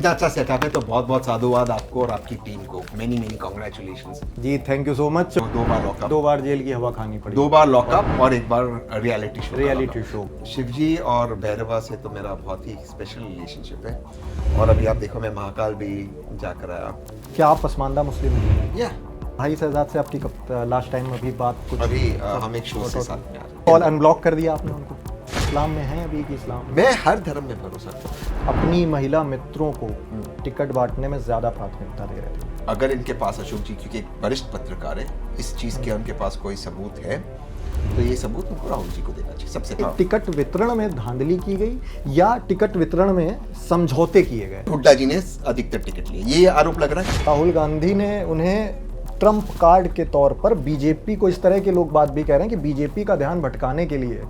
इतना अच्छा सेटअप है तो बहुत बहुत साधुवाद आपको और आपकी टीम को। मेनी कॉन्ग्रेचुलेशंस जी थैंक यू सो मच। 2 बार लॉकअप, 2 बार जेल की हवा खानी पड़ी। 2 बार लॉकअप और 1 बार रियलिटी शो। शो। शिवजी और भैरवा से तो मेरा बहुत ही स्पेशल रिलेशनशिप है और अभी आप देखो मैं महाकाल भी जाकर आया। क्या आप पसमानदा मुस्लिम हैं? या भाई शहजाद से आपकी कब लास्ट टाइम अभी बात कुछ अभी हम एक शो से साथ में आ रहे हैं। कॉल अनब्लॉक कर दिया आपने उनको? इस्लाम में है अभी कि इस्लाम में? मैं हर धर्म में भरोसा करता हूँ। अपनी महिला मित्रों को टिकट बांटने में ज्यादा प्राथमिकता दे रहे थे। अगर इनके पास अशोक जी क्योंकि एक वरिष्ठ पत्रकार है इस चीज के उनके पास कोई सबूत है तो ये सबूत उनको राहुल जी को देना चाहिए सबसे पहले। टिकट वितरण में धांधली की गई या टिकट वितरण में समझौते किए गए? हुड्डा जी ने अधिकतर टिकट लिए, ये आरोप लग रहा है। राहुल गांधी ने उन्हें ट्रंप कार्ड के तौर पर बीजेपी को, इस तरह के लोग बात भी कह रहे हैं कि बीजेपी का ध्यान भटकाने के लिए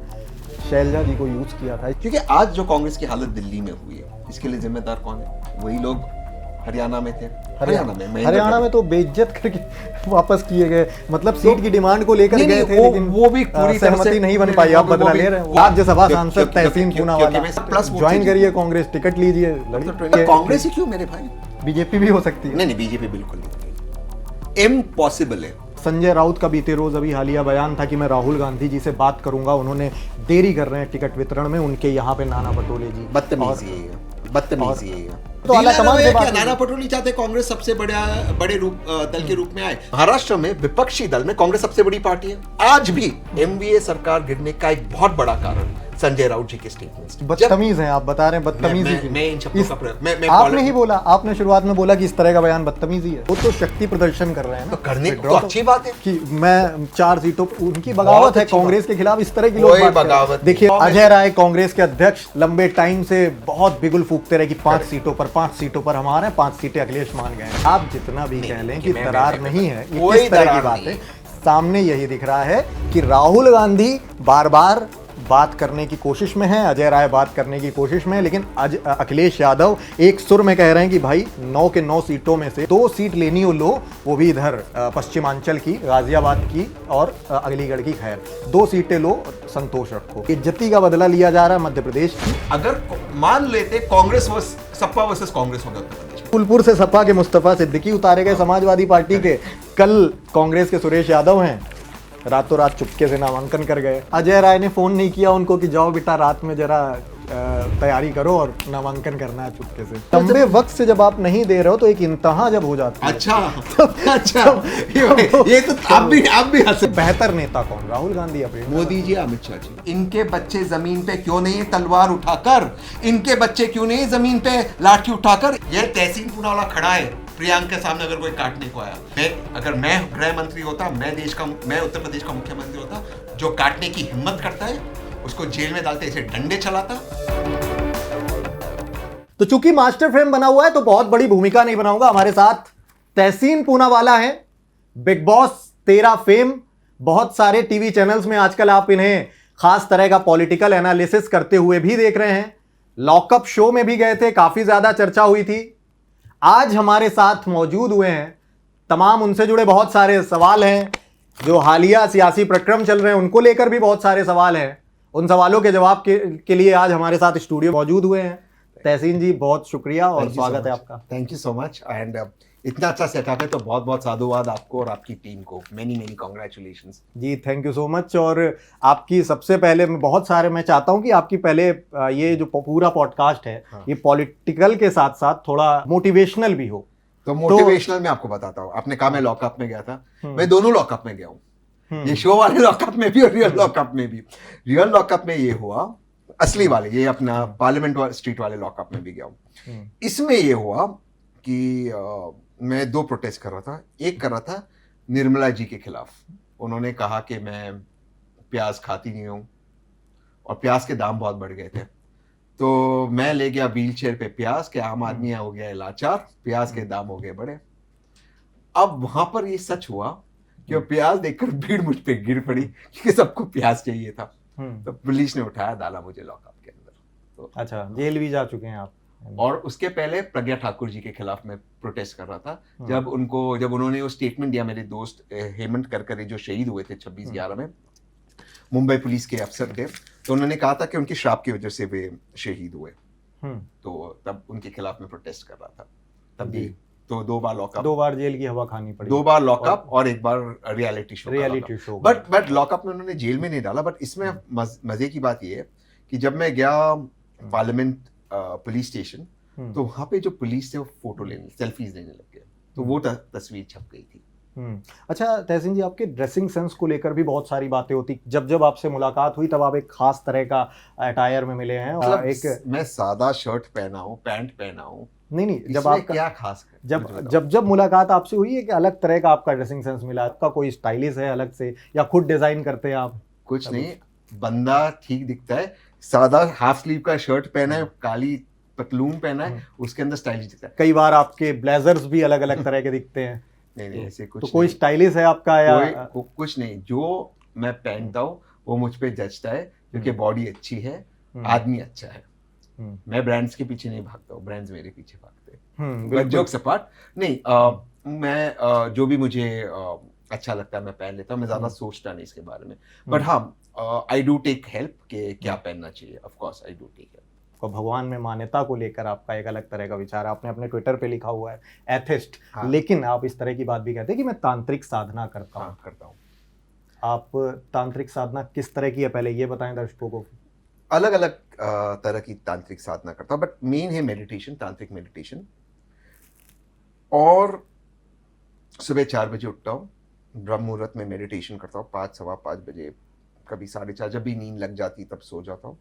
शैलजा जी को यूज किया था। क्योंकि आज जो कांग्रेस की हालत दिल्ली में हुई है इसके लिए जिम्मेदार कौन है? वही लोग हरियाणा में थे। हरियाणा में तो बेइज्जत करके वापस किए गए, मतलब सीट की डिमांड को लेकर गए थे लेकिन वो भी पूरी तरह सहमति से नहीं बन पाई। आप बदला ले रहे हैं। राज्यसभा सांसद तहसीन पूनावाला ज्वाइन करिए कांग्रेस, टिकट लीजिए, कांग्रेस ही क्यों मेरे भाई, बीजेपी भी हो सकती है। नहीं बीजेपी बिल्कुल नहीं, इम्पॉसिबल है। संजय राउत का बीते रोज अभी हालिया बयान था कि मैं राहुल गांधी जी से बात करूंगा, उन्होंने देरी कर रहे हैं टिकट वितरण में, उनके यहाँ पे नाना पटोले जी। बदतमीजी है। तो आलाकमान से बात नाना पटोले चाहते कांग्रेस सबसे बड़े दल के रूप में आए। महाराष्ट्र में विपक्षी दल में कांग्रेस सबसे बड़ी पार्टी है। आज भी एमवीए सरकार गिरने का एक बहुत बड़ा कारण संजय राउत जी के स्टेटमेंट्स। बदतमीज हैं आप, बता रहे हैं बदतमीजी की। मैं इन शब्दों का प्रयोग मैं आपने ही बोला, आपने शुरुआत में बोला कि इस तरह का बयान बदतमीजी है। वो तो शक्ति प्रदर्शन कर रहे हैं ना, तो करने को तो अच्छी बात है कि मैं 4 सीटों, उनकी बगावत है कांग्रेस के खिलाफ। इस तरह की लोग बगावत। देखिए अजय राय कांग्रेस के अध्यक्ष लंबे टाइम से बहुत बिगुल फूकते रहे कि 5 सीटों पर हमारे 5 सीटें अखिलेश मान गए। आप जितना भी कह लें कि दरार नहीं है, ये किस तरह की बात है? सामने यही दिख रहा है कि राहुल गांधी बार बार बात करने की कोशिश में है, अजय राय बात करने की कोशिश में है, लेकिन अखिलेश यादव एक सुर में कह रहे हैं कि भाई 9 के 9 सीटों में से 2 सीट लेनी हो लो, वो भी इधर पश्चिमांचल की, गाजियाबाद की और अलीगढ़ की। खैर 2 सीटें लो, संतोष रखो। इज्जती का बदला लिया जा रहा है मध्य प्रदेश की। अगर मान लेते कांग्रेस सपा वर्सेस कांग्रेस होगा उत्तर प्रदेश, फूलपुर से सपा के मुस्तफा सिद्दीकी उतारे गए समाजवादी पार्टी के, कल कांग्रेस के सुरेश यादव हैं, रातों रात चुपके से नामांकन कर गए। अजय राय ने फोन नहीं किया उनको कि जाओ बेटा रात में जरा तैयारी करो और नामांकन करना है चुपके से। लंबे वक्त से जब आप नहीं दे रहे हो तो एक इंतहा जब हो जाती है। अच्छा ये तो आप भी हंसे। बेहतर नेता कौन? राहुल गांधी या मोदी जी, अमित शाह जी? इनके बच्चे जमीन पे क्यों नहीं है तलवार उठाकर? इनके बच्चे क्यों नहीं है जमीन पे लाठी उठाकर? ये तहसीन पूनावाला खड़ा है प्रियांक के सामने, अगर कोई काटने को आया, अगर मैं गृह मंत्री होता, मैं उत्तर प्रदेश का मुख्यमंत्री होता, जो काटने की हिम्मत करता है उसको जेल में डालते, इसे डंडे चलाता। तो चूंकि मास्टर फ्रेम बना हुआ है तो बहुत बड़ी भूमिका नहीं बनाऊंगा। हमारे साथ तहसीन पूनावाला है, बिग बॉस 13 फेम, बहुत सारे टीवी चैनल्स में आजकल आप इन्हें खास तरह का पॉलिटिकल एनालिसिस करते हुए भी देख रहे हैं। लॉकअप शो में भी गए थे, काफी ज्यादा चर्चा हुई थी। आज हमारे साथ मौजूद हुए हैं, तमाम उनसे जुड़े बहुत सारे सवाल हैं, जो हालिया सियासी प्रक्रम चल रहे हैं उनको लेकर भी बहुत सारे सवाल हैं। उन सवालों के जवाब के लिए आज हमारे साथ स्टूडियो मौजूद हुए हैं। तहसीन जी बहुत शुक्रिया और स्वागत है आपका। Thank you so much. And इतना अच्छा सेटअप है तो बहुत बहुत साधुवाद आपको और आपकी टीम को। Many congratulations. जी थैंक यू सो मच। और आपकी सबसे पहले मैं चाहता हूं कि आपकी पहले ये जो पूरा पॉडकास्ट है, ये पॉलिटिकल के साथ साथ थोड़ा मोटिवेशनल भी हो। तो मोटिवेशनल मैं आपको बताता हूँ। आपने कहा मैं लॉकअप में गया था, मैं दोनों लॉकअप में गया हूँ, ये शो वाले लॉकअप में भी और रियल लॉकअप में भी। रियल लॉकअप में ये हुआ, असली वाले, ये अपना पार्लियामेंट स्ट्रीट वाले लॉकअप में भी गया हूँ। इसमें ये हुआ कि मैं 2 प्रोटेस्ट कर रहा था। एक कर रहा था निर्मला जी के खिलाफ। उन्होंने कहा कि मैं प्याज खाती नहीं हूँ और प्याज के दाम बहुत बढ़ गए थे, तो मैं ले गया व्हील चेयर पे प्याज के, आम आदमी हो गया लाचार, प्याज के दाम हो गए बड़े। अब वहां पर ये सच हुआ कि प्याज देखकर भीड़ मुझ पे गिर पड़ी क्योंकि सबको प्याज चाहिए था। तो पुलिस ने उठाया, डाला मुझे लॉकअप के अंदर। तो अच्छा, जेल भी जा चुके हैं आप? और उसके पहले प्रज्ञा ठाकुर जी के खिलाफ मैं प्रोटेस्ट कर रहा था, जब उन्होंने वो स्टेटमेंट दिया, मेरे दोस्त हेमंत करकरे जो शहीद हुए थे 26/11 में, मुंबई पुलिस के अफसर थे, तो उन्होंने कहा था कि उनकी श्राप की वजह से वे शहीद हुए। तो तब उनके खिलाफ मैं प्रोटेस्ट कर रहा था, तब जी। भी तो 2 बार लॉकअप, 2 बार जेल की हवा खानी पड़ी। 2 बार लॉकअप और 1 बार रियलिटी शो। बट लॉकअप में उन्होंने जेल में नहीं डाला। बट इसमें मजे की बात ये है कि जब मैं गया पार्लियामेंट पुलिस स्टेशन, तो वहां पे जो पुलिस थे वो फोटो लेने, सेल्फीज लेने लग गए, तो वो तस्वीर छप गई थी। अच्छा तहसीन जी, आपके ड्रेसिंग सेंस को लेकर भी बहुत सारी बातें होती, जब जब आपसे मुलाकात हुई तब आप एक खास तरह का अटायर में मिले हैं। मतलब एक मैं सादा शर्ट पहना हूँ, पैंट पहना हूँ, नहीं, जब इसमें आपका क्या खास है? जब मुलाकात आपसे हुई, एक अलग तरह का आपका ड्रेसिंग सेंस मिला। आपका कोई स्टाइलिश है अलग से, या खुद डिजाइन करते हैं आप? कुछ नहीं, बंदा ठीक दिखता है, सादा हाफ स्लीव का शर्ट पहना है, काली पतलून पहना है, उसके अंदर स्टाइलिश दिखता है। कई बार आपके ब्लेजर्स भी अलग अलग तरह के दिखते हैं। नहीं, ऐसे कुछ तो कोई स्टाइलिश है आपका या कुछ नहीं? जो मैं पहनता हूँ वो मुझ पे जचता है, क्योंकि बॉडी अच्छी है, आदमी अच्छा है। मैं ब्रांड्स के पीछे नहीं भागता हूँ, ब्रांड्स मेरे पीछे भागते हैं। जोक्स अपार्ट, नहीं, मैं जो भी मुझे अच्छा लगता है मैं पहन लेता हूँ, मैं ज्यादा सोचता नहीं इसके बारे में। बट हाँ, आई डू टेक हेल्प कि क्या पहनना चाहिए, of course I do take help. और भगवान में मान्यता को लेकर आपका एक अलग तरह का विचार है। आपने अपने ट्विटर पे लिखा हुआ है एथिस्ट, लेकिन आप इस तरह की बात भी कहते हैं कि मैं तांत्रिक साधना करता हूँ। करता हूँ। आप तांत्रिक साधना किस तरह की है, पहले ये बताएं दर्शकों को। अलग अलग तरह की तांत्रिक साधना करता हूँ, बट मेन है मेडिटेशन, तांत्रिक मेडिटेशन। और सुबह 4 बजे उठता हूँ, ब्रह्म मुहूर्त में मेडिटेशन करता हूँ, 5, सवा 5 बजे, कभी 4:30, जब भी नींद लग जाती तब सो जाता हूँ।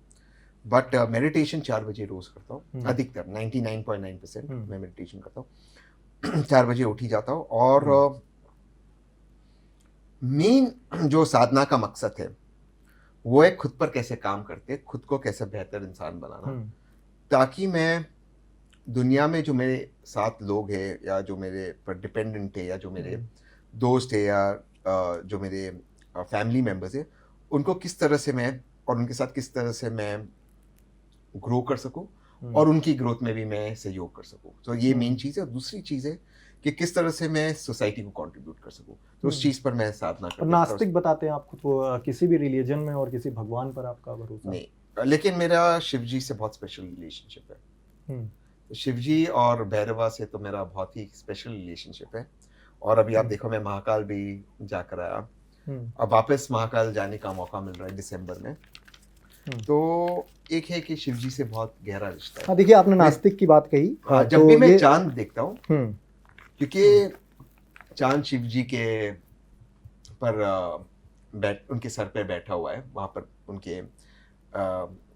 बट मेडिटेशन 4 बजे रोज करता हूँ, अधिकतर 99.9% मैं मेडिटेशन करता हूँ। 4 बजे उठ ही जाता हूँ। और मेन जो साधना का मकसद है वो है खुद पर कैसे काम करते, खुद को कैसे बेहतर इंसान बनाना, ताकि मैं दुनिया में जो मेरे साथ लोग हैं, या जो मेरे पर डिपेंडेंट है, या जो मेरे दोस्त है, या जो मेरे फैमिली मेंबर्स है, उनको किस तरह से मैं, और उनके साथ किस तरह से मैं ग्रो कर सकूं, और उनकी ग्रोथ में भी मैं सहयोग कर सकूं। तो ये मेन चीज़ है। और दूसरी चीज़ है कि किस तरह से मैं सोसाइटी को कंट्रीब्यूट कर सकूं, तो उस चीज़ पर मैं साधना करता हूं। नास्तिक बताते हैं आप खुद को, किसी भी रिलीजन में और किसी भगवान पर आपका भरोसा नहीं, लेकिन मेरा शिव जी से बहुत स्पेशल रिलेशनशिप है। शिव जी और भैरवा से तो मेरा बहुत ही स्पेशल रिलेशनशिप है। और अभी आप देखो, मैं महाकाल भी जाकर आया, अब वापस महाकाल जाने का मौका मिल रहा है दिसंबर में। तो एक है कि शिव जी से बहुत गहरा रिश्ता है। हाँ, देखिए आपने नास्तिक की बात कही। जब तो भी मैं चांद देखता हूँ, क्योंकि चांद शिव जी के पर उनके सर पे बैठा हुआ है वहां पर उनके,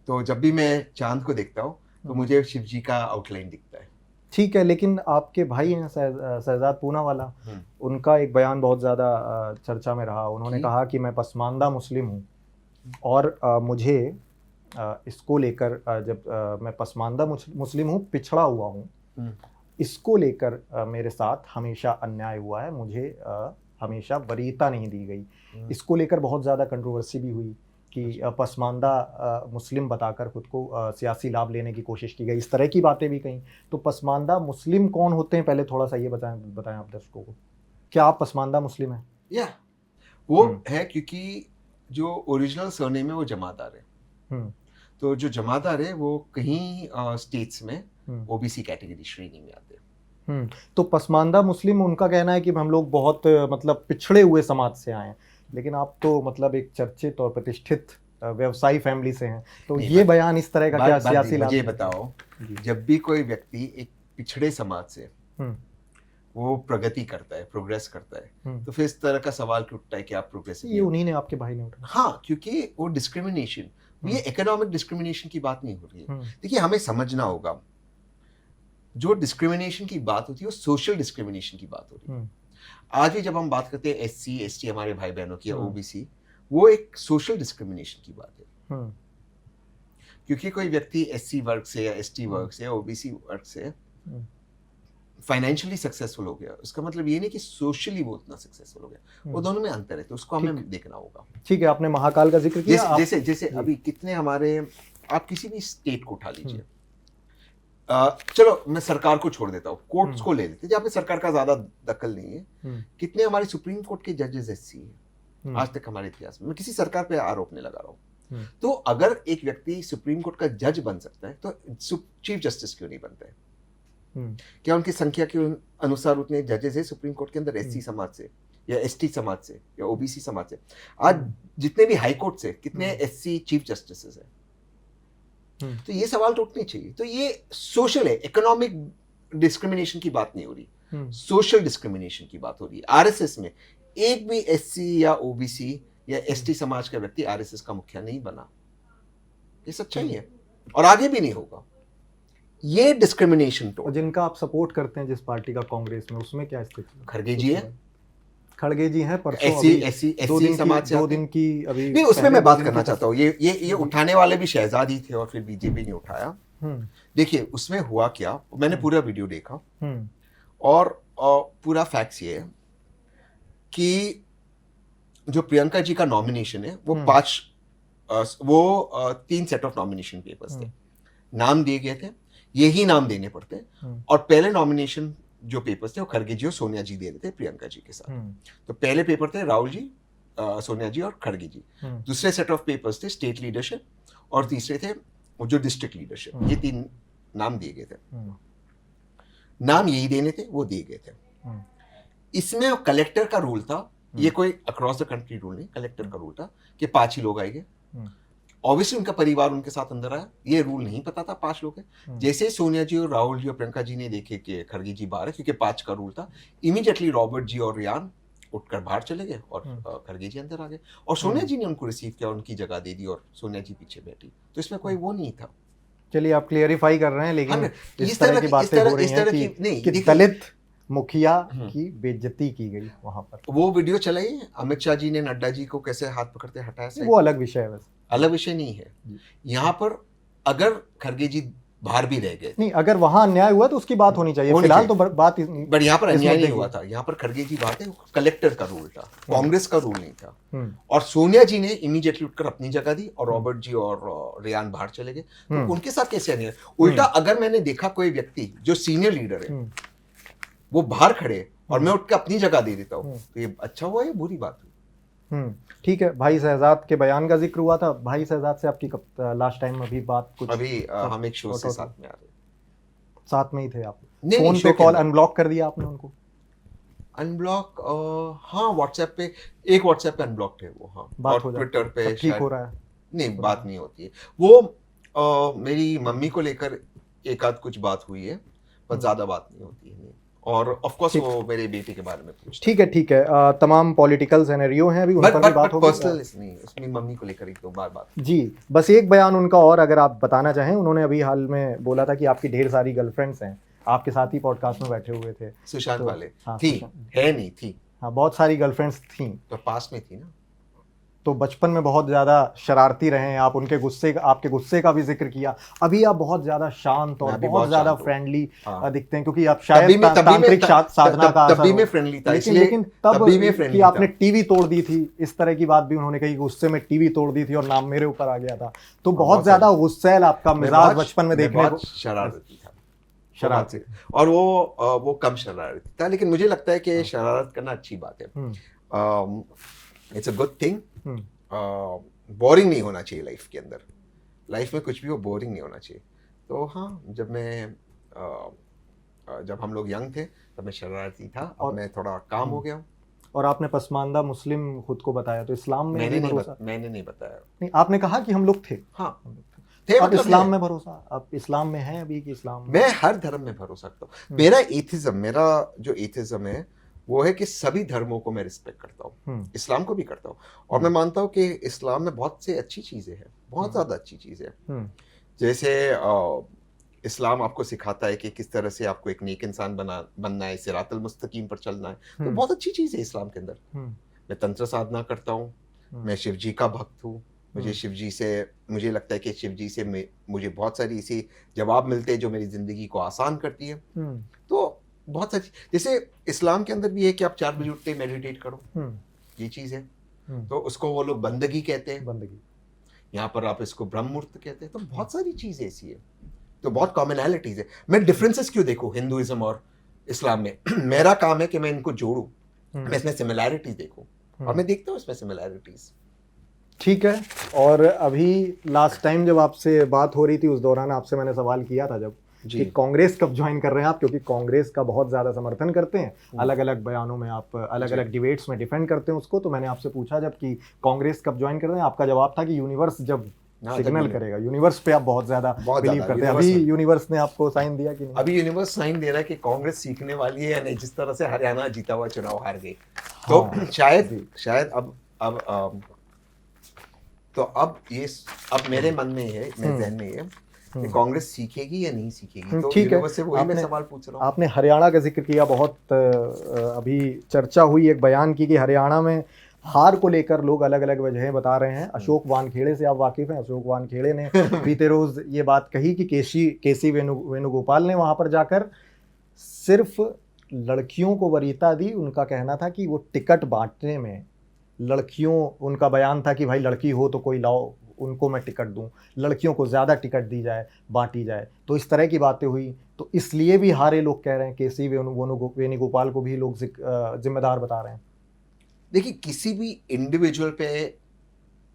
तो जब भी मैं चांद को देखता हूँ तो मुझे शिव जी का आउटलाइन दिखता है। ठीक है, लेकिन आपके भाई हैं शहजाद पूनावाला, उनका एक बयान बहुत ज़्यादा चर्चा में रहा। उन्होंने कहा कि मैं पसमानदा मुस्लिम हूँ, और मुझे इसको लेकर, जब मैं पसमानदा मुस्लिम हूँ, पिछड़ा हुआ हूँ, इसको लेकर मेरे साथ हमेशा अन्याय हुआ है, मुझे हमेशा वरीयता नहीं दी गई। इसको लेकर बहुत ज़्यादा कंट्रोवर्सी भी हुई कि पसमानदा मुस्लिम बताकर खुद को सियासी लाभ लेने की कोशिश की गई, इस तरह की बातें भी कहीं। तो पसमानदा मुस्लिम कौन होते हैं, पहले थोड़ा सा ये बताएं आप दर्शकों को। क्या आप पसमानदा मुस्लिम हैं? या वो है, क्योंकि जो ओरिजिनल सरनेम है वो जमादार है। तो जो जमादार है वो कहीं स्टेट्स में ओबीसी कैटेगरी श्रेणी में आते हैं। तो पसमानदा मुस्लिम, उनका कहना है कि हम लोग बहुत मतलब पिछड़े हुए समाज से आए हैं, लेकिन आप तो मतलब एक चर्चित और प्रतिष्ठित व्यवसायी फैमिली से हैं। तो ये बयान इस तरह का क्या सियासी लाभ? मुझे बताओ, जब भी कोई व्यक्ति एक पिछड़े समाज से वो प्रगति करता है, प्रोग्रेस करता है, तो फिर इस तरह का सवाल क्यों उठता है कि आप प्रोग्रेसिव? ये उन्हीं ने, आपके भाई ने उठाया। हाँ, क्योंकि वो डिस्क्रिमिनेशन, ये इकोनॉमिक डिस्क्रिमिनेशन की बात नहीं हो रही है। देखिए, हमें समझना होगा, जो डिस्क्रिमिनेशन की बात होती है वो सोशल डिस्क्रिमिनेशन की बात होती है। आज भी जब हम बात करते हैं एससी एसटी हमारे भाई बहनों की, या ओबीसी, वो एक सोशल डिस्क्रिमिनेशन की बात है। क्योंकि कोई व्यक्ति एससी वर्ग से, या एसटी वर्ग से, या ओबीसी वर्ग से फाइनेंशियली सक्सेसफुल हो गया, उसका मतलब ये नहीं कि सोशली वो उतना सक्सेसफुल हो गया। वो दोनों में अंतर है, तो उसको हमें देखना होगा। ठीक है, आपने महाकाल का जिक्र किया। जैसे अभी कितने हमारे, आप किसी भी स्टेट को उठा लीजिए, चलो मैं सरकार को छोड़ देता हूँ, कोर्ट्स को ले लेते हैं, जहाँ पे सरकार का ज्यादा दखल नहीं है। कितने हमारे सुप्रीम कोर्ट के जजेस एससी हैं आज तक हमारे इतिहास में? मैं किसी सरकार पे आरोप नहीं लगा रहा हूँ, तो अगर एक व्यक्ति सुप्रीम कोर्ट का जज बन सकता है तो चीफ जस्टिस क्यों नहीं बनता है? क्या उनकी संख्या के अनुसार उतने जजेस है सुप्रीम कोर्ट के अंदर एससी समाज से या एसटी समाज से या ओबीसी समाज से? आज जितने भी हाई कोर्ट से कितने एससी चीफ जस्टिस है? तो ये सवाल तो उठने चाहिए। तो ये सोशल है, इकोनॉमिक डिस्क्रिमिनेशन की बात नहीं हो रही, सोशल डिस्क्रिमिनेशन की बात हो रही है। आरएसएस में एक भी एससी या ओबीसी या एसटी समाज का व्यक्ति आरएसएस का मुखिया नहीं बना। ये सच्चाई है और आगे भी नहीं होगा। ये डिस्क्रिमिनेशन तो जिनका आप सपोर्ट करते हैं जिस पार्टी का कांग्रेस में, उसमें क्या स्थिति? खड़गे जी है, खड़गे जी हैं, परसों एससी समाज से 2 दिन की अभी नहीं, उसमें मैं बात करना चाहता हूँ। ये उठाने वाले भी शहजाद ही थे और फिर बीजेपी ने उठाया। देखिए उसमें हुआ क्या, मैंने पूरा वीडियो देखा और पूरा फैक्ट्स ये है कि जो प्रियंका जी का नॉमिनेशन है वो 3 सेट ऑफ नॉमिनेशन पेपर्स थे, नाम दिए गए थे, यही नाम देने पड़ते और पहले नॉमिनेशन जो पेपर्स थे वो खड़गे जी और सोनिया जी दे रहे थे प्रियंका जी के साथ। तो पहले पेपर थे राहुल जी, सोनिया जी और खड़गे जी। दूसरे सेट ऑफ पेपर्स थे स्टेट लीडरशिप और तीसरे थे जो डिस्ट्रिक्ट लीडरशिप। ये 3 नाम दिए गए थे, नाम यही देने थे, वो दिए गए थे। इसमें कलेक्टर का रूल था, ये कोई अक्रॉस द कंट्री रूल नहीं, कलेक्टर का रूल था कि 5 ही लोग आएंगे। ऑब्वियसली उनका परिवार उनके साथ अंदर आया, ये रूल नहीं पता था 5 लोग हैं। जैसे सोनिया जी और राहुल जी और प्रियंका जी ने देखे कि खड़गे जी बाहर है क्योंकि 5 का रूल था, इमीडिएटली रॉबर्ट जी और रियान उठकर बाहर चले गए और खड़गे जी अंदर आ गए और सोनिया जी ने उनको रिसीव किया, उनकी जगह दे दी और सोनिया जी पीछे बैठी। तो इसमें कोई वो नहीं था। चलिए आप क्लियरिफाई कर रहे हैं, लेकिन इस तरह की बातें हो रही हैं कि दलित मुखिया की बेइज्जती की गई वहां पर। वो वीडियो चलाई, अमित शाह जी ने नड्डा जी को कैसे हाथ पकड़ते हटाया, वो अलग विषय है, वैसे अलग विषय नहीं है। यहाँ पर अगर खड़गे जी बाहर भी रह गए, नहीं, अगर वहां अन्याय हुआ तो उसकी बात होनी चाहिए, फिलहाल तो बात, बट यहाँ पर अन्याय नहीं हुआ था। यहाँ पर खड़गे जी बात है, कलेक्टर का रूल था, कांग्रेस का रूल नहीं था। और सोनिया जी ने इमीडिएटली उठकर अपनी जगह दी और रॉबर्ट जी और रियान बाहर चले गए। तो उनके साथ कैसे अन्याय? उल्टा अगर मैंने देखा कोई व्यक्ति जो सीनियर लीडर है वो बाहर खड़े और मैं उठकर अपनी जगह दे देता हूँ, तो ये अच्छा हुआ या बुरी बात हुई? ठीक है। भाई शहजाद के बयान का जिक्र हुआ था, भाई शहजाद से आपकी कब लास्ट टाइम अभी बात कुछ? अभी हम एक शो से साथ में आ रहे, साथ में ही थे आप? फोन पे कॉल अनब्लॉक कर दिया आपने उनको? अनब्लॉक, हाँ, व्हाट्सएप पे, एक व्हाट्सएप पे अनब्लॉक थे वो, हाँ, बात और ट्विटर पे ठीक हो रहा है? नहीं, बात नहीं होती है। वो मेरी मम्मी को लेकर एक आध कुछ बात हुई है, पर ज्यादा बात नहीं होती है। और ऑफ कोर्स वो मेरे बेटे के बारे में पूछते। ठीक है। तमाम पॉलिटिकल सिनेरियो हैं, अभी उन पर भी बात होगी, पर्सनल नहीं, उसमें मम्मी को लेकर 1-2 बार बात जी। बस एक बयान उनका और अगर आप बताना चाहें, उन्होंने अभी हाल में बोला था कि आपकी ढेर सारी गर्लफ्रेंड्स हैं, आपके साथ ही पॉडकास्ट में बैठे हुए थे सुशांत वाले। हाँ, थी, है नहीं थी, हाँ, बहुत सारी गर्लफ्रेंड्स थी, तो पास में थी ना। तो बचपन में बहुत ज्यादा शरारती रहे हैं आप, उनके गुस्से का, आपके गुस्से का भी जिक्र किया। अभी आप बहुत ज्यादा शांत और बहुत ज्यादा फ्रेंडली दिखते हैं, क्योंकि आप शायद तांत्रिक साधना का तभी में फ्रेंडली था, लेकिन तब कि आपने टीवी तोड़ दी थी, इस तरह की बात भी उन्होंने कही, गुस्से में टीवी तोड़ दी थी और नाम मेरे ऊपर आ गया था। तो बहुत ज्यादा गुस्सैल आपका मिजाज बचपन में देखने को, शरारती था, शरारत से, और वो कम शरारती था। लेकिन मुझे लगता है कि शरारत करना अच्छी बात है, it's a good thing. Boring नहीं होना चाहिए लाइफ के अंदर, लाइफ में कुछ भी हो बोरिंग नहीं होना चाहिए। तो हाँ, जब हम लोग यंग थे तब मैं शरारती था, अब मैं थोड़ा काम हो गया हूँ। और आपने पसमानदा मुस्लिम खुद को बताया, तो इस्लाम में मैंने नहीं बताया। नहीं, आपने कहा कि हम लोग थे, हाँ थे, अब इस्लाम में भरोसा, अब इस्लाम में है अभी कि इस्लाम? मैं हर धर्म में भरोसा करता हूँ। मेरा जो एथिज्म है वो है कि सभी धर्मों को मैं रिस्पेक्ट करता हूँ, इस्लाम को भी करता हूँ, और मैं मानता हूँ कि इस्लाम में बहुत से अच्छी चीजें हैं, बहुत ज्यादा अच्छी चीजें हैं। जैसे इस्लाम आपको सिखाता है कि किस तरह से आपको एक नेक इंसान बनना है, सिरातल मुस्तकीम पर चलना है। तो बहुत अच्छी चीज है इस्लाम के अंदर। मैं तंत्र साधना करता हूँ, मैं शिव जी का भक्त हूँ, मुझे लगता है कि शिव जी से मुझे बहुत सारी ऐसी जवाब मिलते हैं जो मेरी जिंदगी को आसान करती है। तो बहुत सारी, जैसे इस्लाम के अंदर भी है कि आप 4 बजे उठते मेडिटेट करो, ये चीज है, तो उसको वो लोग बंदगी कहते हैं, बंदगी। यहाँ पर आप इसको ब्रह्म मुहूर्त कहते हैं। तो बहुत सारी चीजें ऐसी है, तो बहुत कॉमनैलिटीज है। मैं डिफरेंसेस क्यों देखूं हिंदुइज्म और इस्लाम में? मेरा काम है कि मैं इनको जोड़ूं, मैं इसमें सिमिलैरिटीज देखूं, और मैं देखता हूँ इसमें सिमिलैरिटीज। ठीक है। और अभी लास्ट टाइम जब आपसे बात हो रही थी उस दौरान आपसे मैंने सवाल किया था जब कि कांग्रेस कब ज्वाइन कर रहे हैं आप, क्योंकि कांग्रेस का बहुत ज़्यादा समर्थन करते हैं, अलग अलग बयानों में आप अलग अलग डिबेट्स में डिफेंड करते हैं उसको। तो मैंने आपसे पूछा जब कि कांग्रेस कब ज्वाइन कर रहे हैं, आपका जवाब था कि यूनिवर्स जब सिग्नल करेगा। यूनिवर्स पे आप बहुत ज़्यादा बिलीव करते हैं। अभी यूनिवर्स ने आपको साइन दिया कि नहीं? अभी यूनिवर्स साइन दे रहा है कि कांग्रेस सीखने वाली है या नहीं। जिस तरह से हरियाणा जीता हुआ चुनाव हार गई, तो शायद अब तो अब मेरे मन में है, मेरे ज़हन में है कि कांग्रेस सीखेगी या नहीं सीखेगी। तो यूनिवर्स से वही मैं सवाल पूछ रहा हूँ। आपने हरियाणा का जिक्र किया, बहुत अभी चर्चा हुई एक बयान की कि हरियाणा में हार को लेकर लोग अलग अलग वजहें बता रहे हैं। अशोक वानखेड़े से आप वाकिफ हैं? अशोक वानखेड़े ने बीते रोज ये बात कही कि केसी वेणुगोपाल ने वहां पर जाकर सिर्फ लड़कियों को वरीयता दी। उनका कहना था कि वो टिकट बांटने में उनका बयान था कि भाई लड़की हो तो कोई लाओ, उनको मैं टिकट दूं, लड़कियों को ज़्यादा टिकट दी जाए, बांटी जाए। तो इस तरह की बातें हुई, तो इसलिए भी हारे लोग कह रहे हैं। केसी वेणुगोपाल को भी लोग जिम्मेदार बता रहे हैं। देखिए, किसी भी इंडिविजुअल पे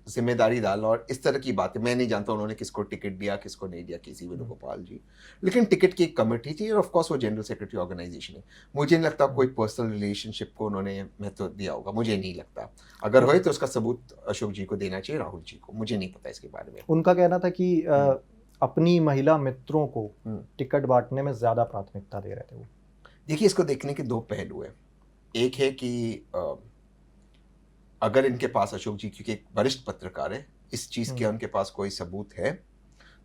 जिम्मेदारी डालना और इस तरह की बातें, मैं नहीं जानता उन्होंने किसको टिकट दिया किसको नहीं दिया, केसी वेणुगोपाल जी, लेकिन टिकट की एक कमेटी थी और ऑफ कोर्स वो जनरल सेक्रेटरी ऑर्गेनाइजेशन है। मुझे नहीं लगता कोई पर्सनल रिलेशनशिप को उन्होंने महत्व दिया होगा, मुझे नहीं लगता। अगर होए तो उसका सबूत अशोक जी को देना चाहिए, राहुल जी को, मुझे नहीं पता इसके बारे में। उनका कहना था कि अपनी महिला मित्रों को टिकट बांटने में ज्यादा प्राथमिकता दे रहे थे वो। देखिए, इसको देखने के दो पहलू है। एक है कि अगर इनके पास अशोक जी, क्योंकि एक वरिष्ठ पत्रकार है, इस चीज के उनके पास कोई सबूत है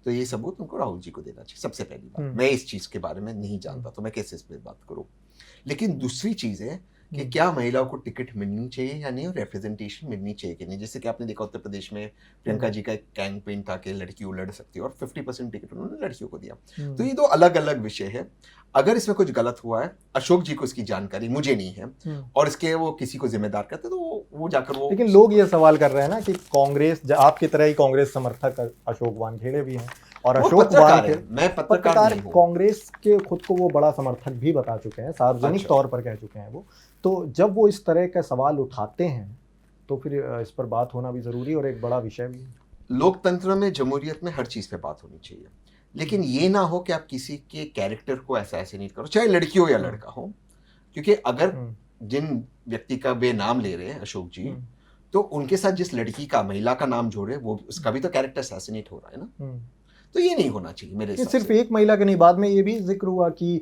तो ये सबूत उनको राहुल जी को देना चाहिए। सबसे पहली बात, मैं इस चीज के बारे में नहीं जानता तो मैं कैसे इस पर बात करूं। लेकिन दूसरी चीज है कि क्या महिलाओं को टिकट मिलनी चाहिए या नहीं, और रिप्रेजेंटेशन मिलनी चाहिए कि नहीं। जैसे कि आपने देखा उत्तर प्रदेश में प्रियंका जी का एक कैंपेन था कि लड़कियों लड़ सकती है और 50% टिकट उन्होंने लड़कियों को दिया। तो ये दो अलग अलग विषय है। अगर इसमें कुछ गलत हुआ है, अशोक जी को इसकी जानकारी, मुझे नहीं है, और इसके वो किसी को जिम्मेदार करते तो वो जाकर वो। लेकिन लोग ये सवाल कर रहे हैं ना कि कांग्रेस, आपकी तरह ही कांग्रेस समर्थक अशोक वानखेड़े भी हैं, और अशोक वानखेड़े, मैं पत्रकार नहीं हूं, कांग्रेस के खुद को वो बड़ा समर्थक भी बता चुके हैं, सार्वजनिक तौर पर कह चुके हैं वो। तो जब वो इस तरह का सवाल उठाते हैं तो फिर इस पर बात होना भी जरूरी और एक बड़ा विषय भी है। लोकतंत्र में, जमहूरियत में हर चीज पे बात होनी चाहिए, लेकिन ये ना हो कि आप किसी के कैरेक्टर को असैसिनेट करो, चाहे लड़की हो या लड़का हो। क्योंकि अगर जिन व्यक्ति का वे नाम ले रहे हैं अशोक जी, तो उनके साथ जिस लड़की का, महिला का नाम जोड़े, वो उसका भी तो कैरेक्टर असैसिनेट हो रहा है ना। तो ये नहीं होना चाहिए मेरे हिसाब से। सिर्फ एक महिला के नहीं, बाद में ये भी जिक्र हुआ कि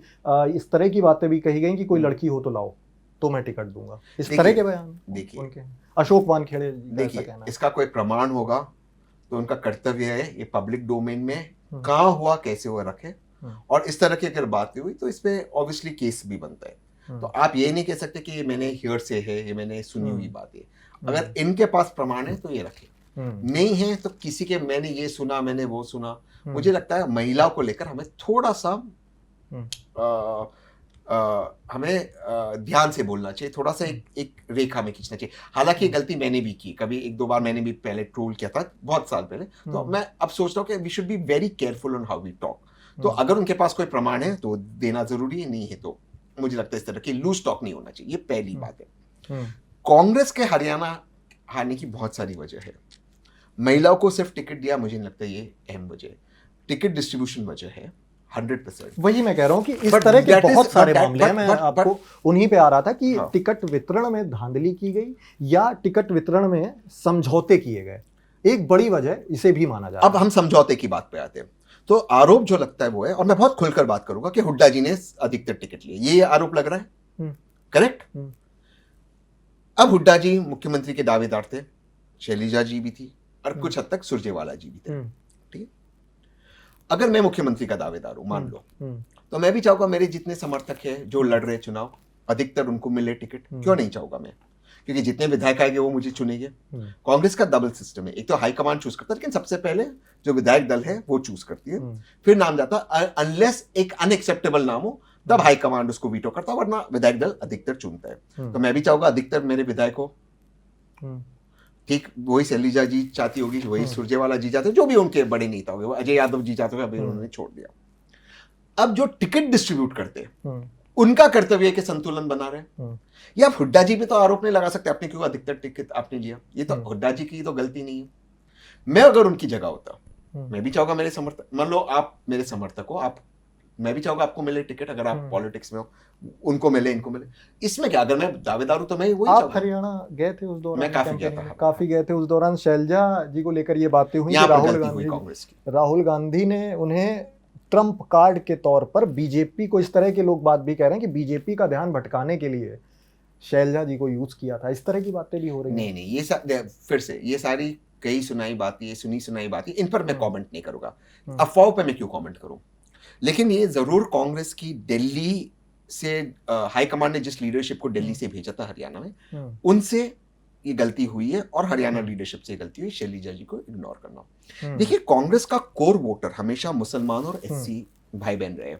इस तरह की बातें भी कही गई कि कोई लड़की हो तो लाओ तो मैं टिकट दूंगा। इस तरह के बयान देखिए अशोक वानखेड़े। देखिए, इसका कोई प्रमाण होगा तो उनका कर्तव्य है ये पब्लिक डोमेन में कहाँ हुआ, कैसे हुआ रखे, और इस तरह की अगर बात हुई तो इसमें ऑब्वियसली केस भी बनता है। तो आप ये नहीं कह सकते कि ये मैंने हियर से है, ये मैंने सुनी हुई बात है। अगर इनके पास प्रमाण है तो ये रखे, नहीं है तो किसी के मैंने ये सुना, मैंने वो सुना। मुझे लगता है महिलाओं को लेकर हमें थोड़ा सा हमें ध्यान से बोलना चाहिए, थोड़ा सा एक रेखा में खींचना चाहिए। हालांकि गलती मैंने भी की, कभी एक दो बार मैंने भी पहले ट्रोल किया था, बहुत साल पहले। तो मैं अब सोच रहा हूँ कि we should be very careful on how we talk. तो अगर उनके पास कोई प्रमाण है तो देना जरूरी है, नहीं है तो मुझे लगता है इस तरह की लूज टॉक नहीं होना चाहिए। ये पहली बात है। कांग्रेस के हरियाणा हारने की बहुत सारी वजह है। महिलाओं को सिर्फ टिकट दिया, मुझे नहीं लगता ये अहम वजह है। टिकट डिस्ट्रीब्यूशन वजह है 100%। वही मैं कह रहा हूँ कि इस तरह के बहुत सारे मामले हैं। मैं आपको उन्हीं पे आ रहा था कि टिकट वितरण में धांधली की गई या टिकट वितरण में समझौते किए गए, एक बड़ी वजह इसे भी माना जा रहा है। अब हम समझौते की बात पे आते हैं। तो आरोप जो लगता है वो है, और मैं बहुत खुलकर बात करूंगा, कि हुड्डा जी ने अधिकतर टिकट लिए, ये आरोप लग रहा है। करेक्ट। अब हुड्डा जी मुख्यमंत्री के दावेदार थे, शैलजा जी भी थी, और कुछ हद तक सुरजेवाला जी भी थे। ठीक है, अगर मैं मुख्यमंत्री का दावेदार हूं, मान लो, तो मैं भी चाहूंगा मेरे जितने समर्थक हैं जो लड़ रहे चुनाव, अधिकतर उनको मिले टिकट। क्यों नहीं चाहूंगा मैं? क्योंकि जितने विधायक आएंगे वो मुझे चुनेंगे। कांग्रेस का डबल सिस्टम है, एक तो हाईकमान चूज करता है, लेकिन सबसे पहले जो विधायक दल है वो चूज करती है, फिर नाम जाता, अनलेस एक अनएक्सेप्टेबल नाम हो तब हाईकमांड उसको वीटो करता है, वरना विधायक दल अधिकतर चुनता है। तो मैं भी चाहूंगा अधिकतर मेरे विधायक हो। ठीक वही शैलजा जी चाहती होगी, वही सुरजेवाला जी चाहते, जो भी उनके बड़े नेता हो गए, अजय यादव जी चाहते हुए अभी उन्होंने छोड़ दिया। अब जो टिकट डिस्ट्रीब्यूट करते हैं उनका कर्तव्य है कि संतुलन बना रहे। या हुड्डा जी पे तो आरोप नहीं लगा सकते आपने क्यों अधिकतर टिकट आपने लिया, ये तो हुड्डा जी की तो गलती नहीं है। मैं अगर उनकी जगह होता, मैं भी चाहूंगा मेरे समर्थक, मान लो आप मेरे समर्थक हो, आप, मैं भी चाहूंगा आपको मिले टिकट, अगर आप पॉलिटिक्स में हो, उनको मिले इनको मिले, इसमें क्या, अगर मैं दावेदार हूं तो मैं वही आप हरियाणा गए थे उस दौरान? मैं काफी गया था, काफी गए थे उस दौरान। शैलजा जी को लेकर ये बातें हुई कि राहुल गांधी ने उन्हें ट्रम्प कार्ड के तौर पर बीजेपी को, इस तरह के लोग बात भी कह रहे हैं कि बीजेपी का ध्यान भटकाने के लिए शैलजा जी को यूज किया था, इस तरह की बातें भी हो रही हैं। नहीं, ये फिर से ये सारी कई सुनाई बातें, सुनी सुनाई बातें, इन पर मैं कमेंट नहीं करूंगा, अफवाहों पे मैं क्यों कमेंट करूं। लेकिन ये जरूर कांग्रेस की दिल्ली से हाईकमांड ने जिस लीडरशिप को दिल्ली से भेजा था हरियाणा में, उनसे ये गलती हुई है, और हरियाणा लीडरशिप से गलती हुई शैलजा जी को इग्नोर करना। देखिए, कांग्रेस का कोर वोटर हमेशा मुसलमान और एससी भाई बहन रहे।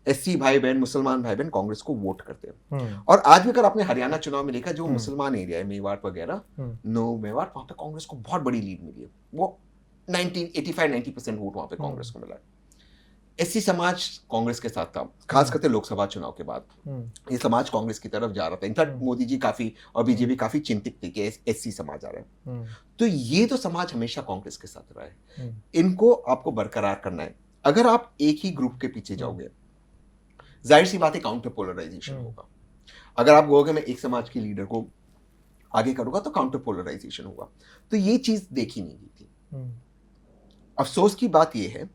एससी भाई बहन, मुसलमान भाई बहन कांग्रेस को वोट करते हैं। और आज भी अगर आपने हरियाणा चुनाव में देखा, जो मुसलमान एरिया है, मेवाड़ वगैरह, मेवाड़, वहां पे कांग्रेस को बहुत बड़ी लीड मिली है। वो 85-90% वोट वहां पे कांग्रेस को मिला है। एससी समाज कांग्रेस के साथ था, खास करके लोकसभा चुनाव के बाद ये समाज कांग्रेस की तरफ जा रहा था। इनफैक्ट मोदी जी काफी और बीजेपी काफी चिंतित थी कि एससी समाज आ रहा है। तो ये तो समाज हमेशा कांग्रेस के साथ रहा है, इनको आपको बरकरार करना है। अगर आप एक ही ग्रुप के पीछे जाओगे, जाहिर सी बात है काउंटर पोलराइजेशन होगा। अगर आप कहोगे मैं एक समाज के लीडर को आगे करूंगा तो काउंटर पोलराइजेशन होगा। तो ये चीज देखी नहीं गई थी। अफसोस की बात यह है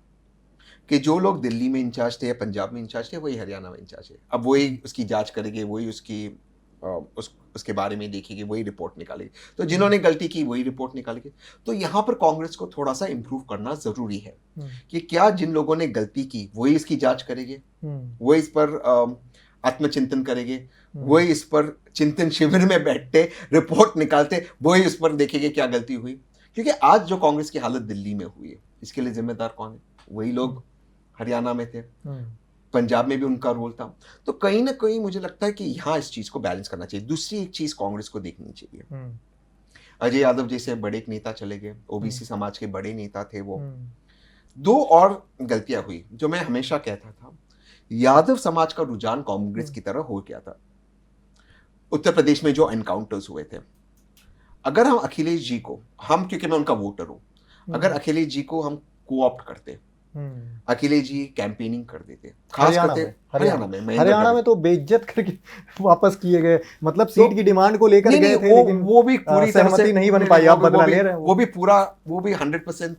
कि जो लोग दिल्ली में इंचार्ज थे या पंजाब में इंचार्ज थे, वही हरियाणा में इंचार्ज है। अब वही उसकी जांच करेंगे, वही उसके बारे में देखेंगे, वही रिपोर्ट निकालेंगे। तो जिन्होंने गलती की वही रिपोर्ट निकालेंगे। तो यहाँ पर कांग्रेस को थोड़ा सा इंप्रूव करना जरूरी है कि क्या जिन लोगों ने गलती की वही इसकी जांच करेंगे, वही इस पर आत्मचिंतन करेंगे, वही इस पर चिंतन शिविर में बैठते रिपोर्ट निकालते, वही इस पर देखेंगे क्या गलती हुई। क्योंकि आज जो कांग्रेस की हालत दिल्ली में हुई है, इसके लिए जिम्मेदार कौन है? वही लोग हरियाणा में थे, पंजाब में भी उनका रोल था। तो कहीं ना कहीं मुझे लगता है कि यहाँ इस चीज को बैलेंस करना चाहिए। दूसरी एक चीज कांग्रेस को देखनी चाहिए, अजय यादव जैसे बड़े एक नेता चले गए, ओबीसी समाज के बड़े नेता थे वो। दो और गलतियां हुई जो मैं हमेशा कहता था। यादव समाज का रुझान कांग्रेस की तरह हो गया था। उत्तर प्रदेश में जो एनकाउंटर्स हुए थे, अगर हम अखिलेश जी को, हम क्योंकि मैं उनका वोटर हूं, अगर अखिलेश जी को हम कोऑप्ट करते, अखिलेश जी कैंपेनिंग कर देते, खास करके हरियाणा में तो बेइज्जत करके वापस किए गए, मतलब सीट की डिमांड को लेकर गए थे, लेकिन वो भी पूरी सहमति नहीं बन पाई। आप बदला ले रहे हैं, वो भी 100%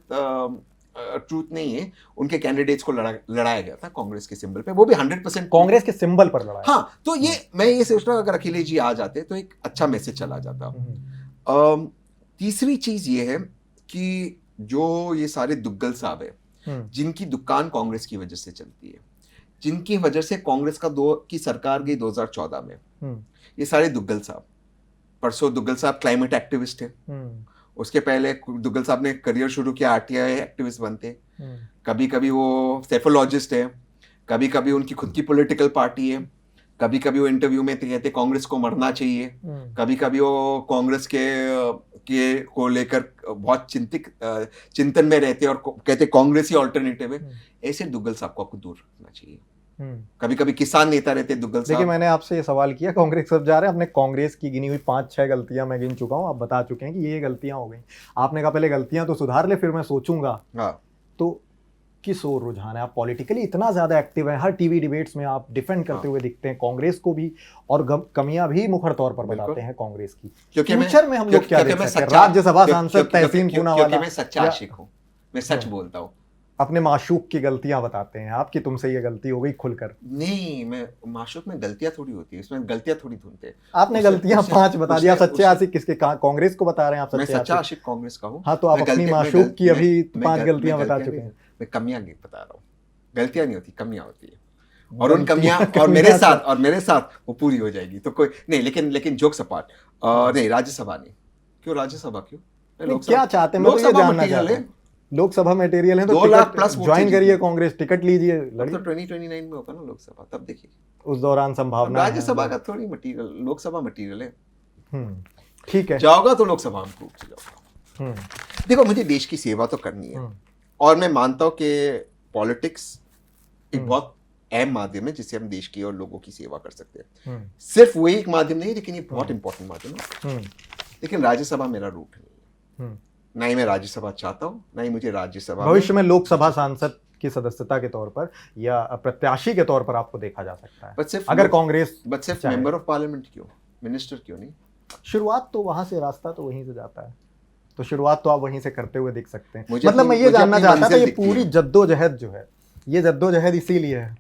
ट्रूथ नहीं है। उनके कैंडिडेट्स को लड़ाया गया था कांग्रेस के सिंबल पे, वो भी 100% कांग्रेस के सिंबल पर लड़ाया। हाँ, तो ये मैं ये सोच रहा हूँ अगर अखिलेश जी आ जाते तो एक अच्छा मैसेज चला जाता। तीसरी चीज ये है कि जो ये सारे दुग्गल साहब है, जिनकी दुकान कांग्रेस की वजह से चलती है, जिनकी वजह से कांग्रेस की सरकार गई 2014 में, ये सारे दुग्गल साहब, परसों दुग्गल साहब क्लाइमेट एक्टिविस्ट है, उसके पहले दुग्गल साहब ने करियर शुरू किया, आरटीआई एक्टिविस्ट बनते, कभी कभी वो सेफोलॉजिस्ट है, कभी कभी उनकी खुद की पॉलिटिकल पार्टी है, कभी कभी वो इंटरव्यू में कहते कांग्रेस को मरना चाहिए, कभी कभी वो कांग्रेस के को लेकर बहुत चिंतन में रहते और कहते कांग्रेस ही ऑल्टरनेटिव है। ऐसे दुग्गल साहब को आपको दूर रखना चाहिए। कभी कभी किसान नेता रहते दुग्गल साहब। देखिए, मैंने आपसे ये सवाल किया, कांग्रेस सब जा रहे हैं, अपने कांग्रेस की गिनी हुई 5-6 गलतियां मैं गिन चुका हूं, आप बता चुके हैं कि ये गलतियां हो गई। आपने कहा पहले गलतियां तो सुधार ले, फिर मैं सोचूंगा। तो किस ओर रुझान है? आप पॉलिटिकली इतना ज्यादा एक्टिव हैं, हर टीवी डिबेट्स में आप डिफेंड करते हुए दिखते हैं कांग्रेस को भी, और कमियां भी मुखर तौर पर बताते हैं कांग्रेस की। फ्यूचर में हम लोग क्या देख सकते हैं? राज्यसभा सांसद तहसीन पूनावाला, मैं सच्चा आशिक हूं, मैं सच बोलता हूं। अपने माशूक की गलतियां बताते हैं आपकी, तुमसे ये गलती हो गई खुलकर। नहीं, मैं माशूक में गलतियां थोड़ी होती है, इसमें गलतियां थोड़ी ढूंढते हैं। आपने गलतियां 5 बता दिया। सच्चे आशिक किसके? कांग्रेस को बता रहे हैं आप? मैं सच्चा आशिक कांग्रेस का हूं। हाँ, तो आप अपनी माशूक की अभी 5 गलतियां बता चुके हैं। मैं कमियां बता रहा हूँ, गलतियां नहीं होती, कमियां होती है, और उन कमियां और मेरे साथ वो पूरी हो जाएगी। तो कोई नहीं, लेकिन जोक्स अपार्ट, नहीं राज्यसभा नहीं, क्यों राज्यसभा क्यों? क्या चाहते हैं? लोकसभा मटेरियल है तो 2 लाख प्लस ज्वाइन करिए कांग्रेस, टिकट लीजिए, तो 2029 में होगा ना लोकसभा, तब देखिए उस दौरान संभावना। राज्यसभा का थोड़ी मटेरियल, लोकसभा मटेरियल है। ठीक है, जाओगा तो लोकसभा में जाओगा। देखो, मुझे देश की सेवा तो करनी है, और मैं मानता हूं कि पॉलिटिक्स एक बहुत अहम माध्यम है जिससे हम देश की और लोगों की सेवा कर सकते हैं। हम्म, सिर्फ वही एक माध्यम नहीं, लेकिन ये बहुत इंपॉर्टेंट माध्यम है। हम्म, लेकिन राज्यसभा मेरा रूट नहीं है, हम्म। ना ही मैं राज्यसभा चाहता हूँ, ना ही मुझे राज्यसभा भविष्य में लोकसभा सांसद की सदस्यता के तौर पर या प्रत्याशी के तौर पर आपको देखा जा सकता है, बट सिर्फ अगर कांग्रेस बट सिर्फ चाहे। मेंबर ऑफ पार्लियामेंट क्यों, मिनिस्टर क्यों नहीं? शुरुआत तो वहां से, रास्ता तो वहीं से जाता है, तो शुरुआत तो आप वहीं से करते हुए दिख सकते हैं। मुझे मतलब मैं ये मुझे जानना अपनी चाहता था, मंजिल ये दिखती पूरी है। जद्दोजहद जो है, ये जद्दोजहद इसीलिए है।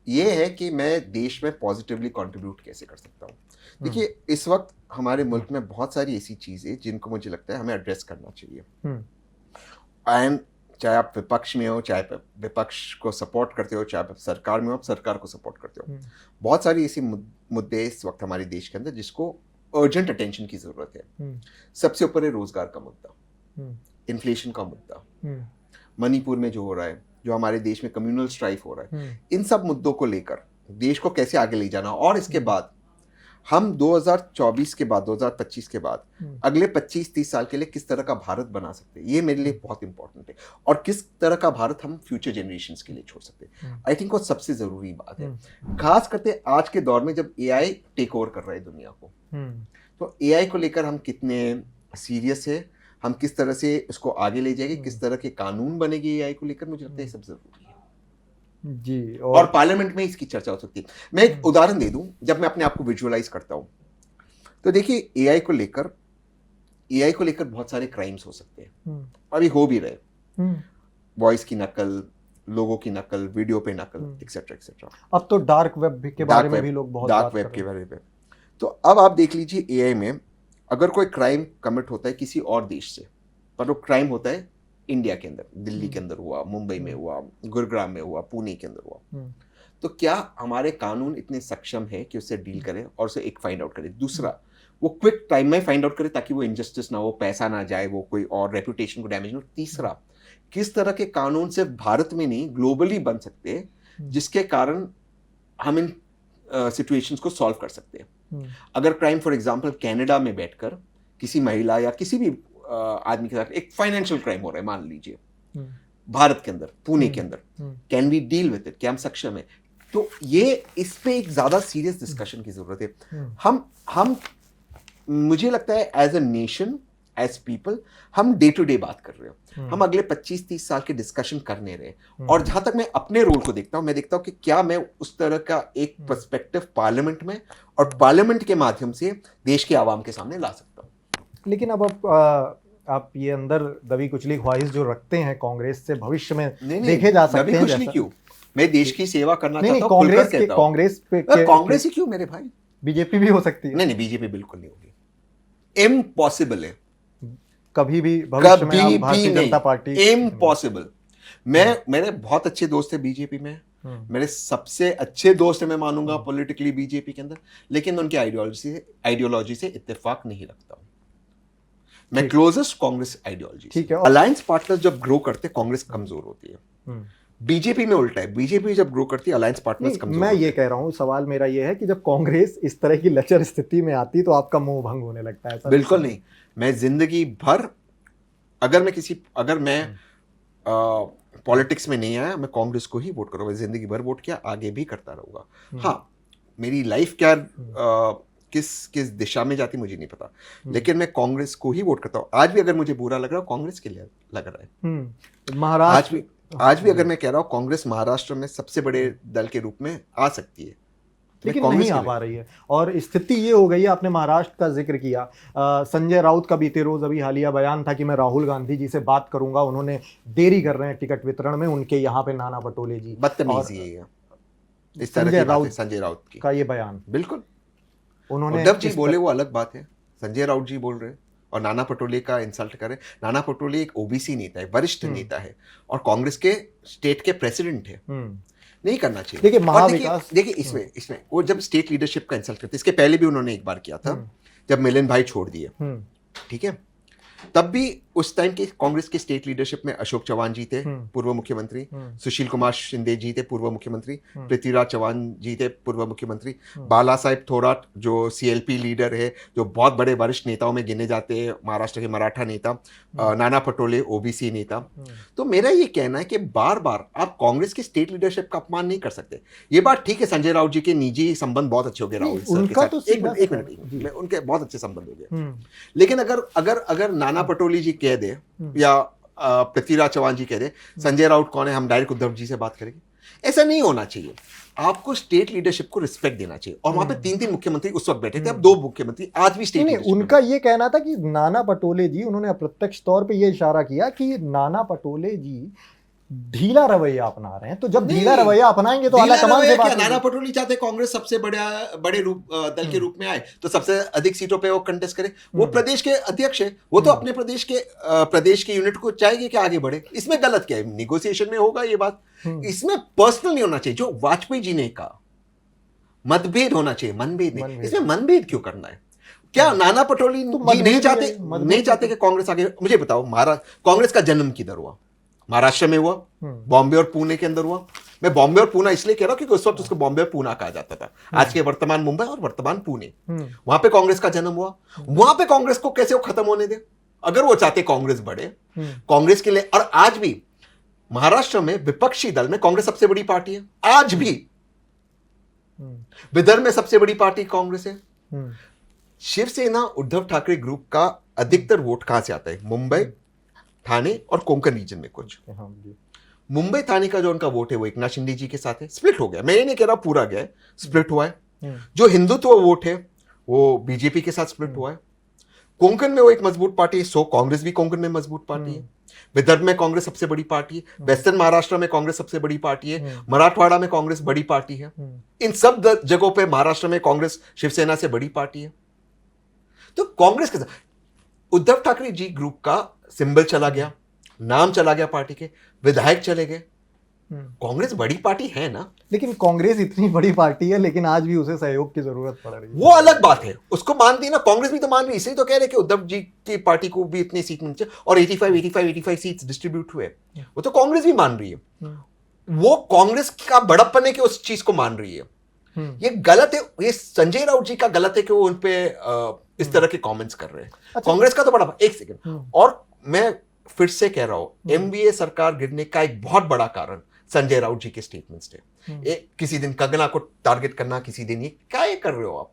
ये है कि मैं देश में पॉजिटिवली कंट्रीब्यूट कैसे कर सकता हूँ। देखिए, इस वक्त हमारे मुल्क में बहुत सारी ऐसी चीजें जिनको मुझे लगता है हमें एड्रेस करना चाहिए। एंड चाहे आप विपक्ष में हो, चाहे आप विपक्ष को सपोर्ट करते हो, चाहे आप सरकार में हो, आप सरकार को सपोर्ट करते हो, बहुत सारी ऐसी मुद्दे इस वक्त हमारे देश के अंदर जिसको अर्जेंट अटेंशन की जरूरत है। सबसे ऊपर है रोजगार का मुद्दा, इन्फ्लेशन का मुद्दा, मणिपुर में जो हो रहा है, जो हमारे देश में कम्युनल स्ट्राइफ हो रहा है, इन सब मुद्दों को लेकर देश को कैसे आगे ले जाना, और इसके बाद हम 2024 के बाद, 2025 के बाद अगले 25-30 साल के लिए किस तरह का भारत बना सकते हैं, ये मेरे लिए बहुत इंपॉर्टेंट है। और किस तरह का भारत हम फ्यूचर जनरेशंस के लिए छोड़ सकते हैं, आई थिंक वो सबसे जरूरी बात है। खास करके आज के दौर में जब एआई टेक ओवर कर रहा है दुनिया को, तो एआई को लेकर हम कितने सीरियस है, हम किस तरह से उसको आगे ले जाएंगे, किस तरह के कानून बनेंगे एआई को लेकर, मुझे लगता है ये सब जरूरी है जी। और पार्लियामेंट में इसकी चर्चा हो सकती है। मैं एक उदाहरण दे दूं, जब मैं अपने आप को विजुअलाइज करता हूं, तो देखिए एआई को लेकर बहुत सारे क्राइम्स हो सकते हैं, अभी हो भी रहे, वॉइस की नकल, लोगों की नकल, वीडियो पे नकल, एक्सेट्रा एक्सेट्रा। अब तो डार्क वेब के बारे में भी लोग बहुत डार्क वेब के बारे में। तो अब आप देख लीजिए, एआई में अगर कोई क्राइम कमिट होता है किसी और देश से, पर वो क्राइम होता है इंडिया के अंदर, दिल्ली के अंदर हुआ, मुंबई में हुआ, गुरुग्राम में हुआ, पुणे के अंदर हुआ, तो क्या हमारे कानून इतने सक्षम है कि उससे डील करें और उसे एक फाइंड आउट करें? दूसरा, वो क्विक टाइम में फाइंड आउट करे ताकि वो इनजस्टिस ना हो, पैसा ना जाए, वो कोई और रेपुटेशन को डैमेज ना हो। तीसरा, किस तरह के कानून सिर्फ भारत में नहीं ग्लोबली बन सकते हैं जिसके कारण हम इन सिचुएशंस को सॉल्व कर सकते हैं। अगर क्राइम फॉर एग्जांपल कनाडा में बैठकर किसी महिला या किसी भी आदमी के साथ एक फाइनेंशियल क्राइम हो रहा है, मान लीजिए भारत के अंदर, पुणे के अंदर, can we deal with it? क्या हम सक्षम है? तो ये इस पे एक ज्यादा सीरियस डिस्कशन की जरूरत है। हम मुझे लगता है as a nation, as people, हम डे टू डे बात कर रहे हो, हम अगले 25-30 साल के डिस्कशन करने रहे। और जहां तक मैं अपने रोल को देखता हूं, मैं देखता हूं कि क्या मैं उस तरह का एक पर्सपेक्टिव पार्लियामेंट में और पार्लियामेंट के माध्यम से देश के आवाम के सामने ला सकता हूं। लेकिन अब आप ये अंदर दबी कुचली ख्वाहिश जो रखते हैं कांग्रेस से, भविष्य में देखे जा सकते हैं। जैसा क्यों? मैं देश की सेवा करना चाहता हूं, कांग्रेस ही क्यों मेरे भाई, बीजेपी भी हो सकती है। नहीं, बीजेपी बिल्कुल नहीं होगी, इम्पॉसिबल है, कभी भी भविष्य में आप भारतीय जनता पार्टी, इम्पॉसिबल। मेरे बहुत अच्छे दोस्त है बीजेपी में, मेरे सबसे अच्छे दोस्त है मैं मानूंगा पॉलिटिकली बीजेपी के अंदर, लेकिन उनकी आइडियोलॉजी से इत्तेफाक नहीं रखता हूं मैं। Closest Congress ideology. ठीक है। अलायंस पार्टनर्स जब ग्रो करते कांग्रेस कमजोर होती है, बीजेपी में उल्टा है, बीजेपी जब ग्रो करती है अलायंस पार्टनर्स कमजोर। मैं ये कह रहा हूं, सवाल मेरा ये है कि जब कांग्रेस इस तरह की लचर स्थिति में आती तो आपका मोह भंग होने लगता है। बिल्कुल नहीं, मैं जिंदगी भर अगर मैं पॉलिटिक्स में नहीं आया, मैं कांग्रेस को ही वोट करूंगा, जिंदगी भर वोट किया, आगे भी करता रहूंगा। हाँ, मेरी लाइफ क्या किस दिशा में जाती मुझे नहीं पता, लेकिन मैं कांग्रेस को ही वोट करता हूँ। आज भी अगर मुझे बुरा लग रहा है, कांग्रेस के लिए लग रहा है। महाराष्ट्र आज भी अगर मैं कह रहा हूँ कांग्रेस महाराष्ट्र में सबसे बड़े दल के रूप में आ सकती है, लेकिन नहीं आ पा रही है। और स्थिति ये हो गई है, आपने महाराष्ट्र का जिक्र किया, संजय राउत का बीते रोज अभी हालिया बयान था कि मैं राहुल गांधी जी से बात करूंगा, उन्होंने देरी कर रहे हैं टिकट वितरण में, उनके यहाँ पे नाना पटोले जी। बदतमीजी है इस तरह की बात, संजय राउत की का ये बयान। बिल्कुल, उन्होंने उद्धव जी बोले वो अलग बात है, संजय राउत जी बोल रहे और नाना पटोले का इंसल्ट करे। नाना पटोले एक ओबीसी नेता है, वरिष्ठ नेता है और कांग्रेस के स्टेट के प्रेसिडेंट है, नहीं करना चाहिए। देखिए महाविकास, देखिए इसमें वो जब स्टेट लीडरशिप का इंसल्ट करते, इसके पहले भी उन्होंने एक बार किया था जब मिलन भाई छोड़ दिए, ठीक है, तब भी उस टाइम के कांग्रेस के स्टेट लीडरशिप में अशोक चौहान जी थे, पूर्व मुख्यमंत्री, सुशील कुमार शिंदे जी थे, पूर्व मुख्यमंत्री, पृथ्वीराज चौहान जी थे, पूर्व मुख्यमंत्री, बाला साहेब थोराट जो सीएलपी लीडर है, जो बहुत बड़े वरिष्ठ नेताओं में गिने जाते हैं, महाराष्ट्र के मराठा नेता, नाना पटोले ओबीसी नेता। तो मेरा ये कहना है कि बार बार आप कांग्रेस के स्टेट लीडरशिप का अपमान नहीं कर सकते। ये बात ठीक है, संजय राउत जी के निजी संबंध बहुत अच्छे हो गए राहुल सर के साथ, एक मिनट उनके बहुत अच्छे संबंध हो गए, लेकिन अगर नाना पटोले जी कह दे या पृथ्वीराज चौहान जी कह दे संजय राउत कौन है, हम डायरेक्ट उद्धव जी से बात करेंगे, ऐसा नहीं होना चाहिए। आपको स्टेट लीडरशिप को रिस्पेक्ट देना चाहिए। और वहां पे 3 मुख्यमंत्री उस वक्त बैठे थे, अब 2 मुख्यमंत्री आज भी स्टेट लीडरशिप। उनका ये कहना था कि नाना पटोले जी, उन्होंने अप्रत्यक्ष तौर पे ये इशारा किया कि नाना पटोले जी ढीला रवैया अपना रहे हैं, तो जब ढीला रवैया अपनाएंगे तो आला कमान से बात। नाना पटोले चाहते कांग्रेस सबसे बड़े दल के रूप में आए, तो सबसे अधिक सीटों पे वो कंटेस्ट करे। वो प्रदेश के अध्यक्ष है, वो तो अपने प्रदेश के यूनिट को चाहेंगे कि आगे बढ़े। इसमें गलत क्या है? निगोसिएशन में होगा ये बात, इसमें पर्सनल नहीं होना चाहिए। जो वाजपेयी जी ने कहा मतभेद होना चाहिए, मनभेद नहीं। इसमें मनभेद क्यों करना है? क्या नाना पटोले जी नहीं चाहते कि कांग्रेस आगे? मुझे बताओ, कांग्रेस का जन्म किधर हुआ? महाराष्ट्र में हुआ, बॉम्बे और पुणे के अंदर हुआ। मैं बॉम्बे और पुणे इसलिए कह रहा हूं क्योंकि उस वक्त उसको बॉम्बे और पुणे कहा जाता था। आज के वर्तमान मुंबई और वर्तमान पुणे, वहां पे कांग्रेस का जन्म हुआ। वहां पे कांग्रेस को कैसे वो खत्म होने दे? अगर वो चाहते कांग्रेस बढ़े, कांग्रेस के लिए। और आज भी महाराष्ट्र में विपक्षी दल में कांग्रेस सबसे बड़ी पार्टी है, आज भी। विदर्भ में सबसे बड़ी पार्टी कांग्रेस है। शिवसेना उद्धव ठाकरे ग्रुप का अधिकतर वोट कहां से आता है? मुंबई, थाने और कोंकण रीजन में कुछ। मुंबई थाने का जो उनका वोट है वो एकनाथ शिंदे जी के साथ है, स्प्लिट हो गया। मैं ये नहीं कह रहा पूरा गया है, स्प्लिट हुआ है। जो हिंदुत्व वोट है वो बीजेपी के साथ स्प्लिट हुआ है। कोंकण में वो एक मजबूत पार्टी है, सो कांग्रेस भी कोंकण में मजबूत पार्टी है। विदर्भ में कांग्रेस सबसे बड़ी पार्टी है। वेस्टर्न महाराष्ट्र में कांग्रेस सबसे बड़ी पार्टी है। मराठवाड़ा में कांग्रेस बड़ी पार्टी है। इन सब जगहों पे महाराष्ट्र में कांग्रेस शिवसेना से बड़ी पार्टी है। तो कांग्रेस के साथ उद्धव ठाकरे जी ग्रुप का सिंबल चला गया, नाम चला गया पार्टी के, विधायक चले गए। कांग्रेस बड़ी पार्टी है ना। लेकिन कांग्रेस इतनी बड़ी पार्टी है, लेकिन आज भी उसे सहयोग की जरूरत पड़ रही है। वो अलग बात है, उसको मानती है ना, कांग्रेस भी तो मान रही है। इसलिए तो कह रहे कि उद्धव जी की पार्टी को भी इतनी सीट मिलनी चाहिए और 85 सीट्स डिस्ट्रीब्यूट हुए। वो तो कांग्रेस भी मान रही है। वो कांग्रेस का बड़प्पन है कि उस चीज को मान रही है। ये गलत है, ये संजय राउत जी का गलत है कि वो उनपे इस तरह के कमेंट्स कर रहे हैं। अच्छा। कांग्रेस का तो बड़ा, एक सेकंड, और मैं फिर से कह रहा हूं, एमवीए सरकार गिरने का एक बहुत बड़ा कारण संजय राउत जी के स्टेटमेंट्स थे। किसी दिन कंगना को टारगेट करना, किसी दिन ये क्या ये कर रहे हो आप?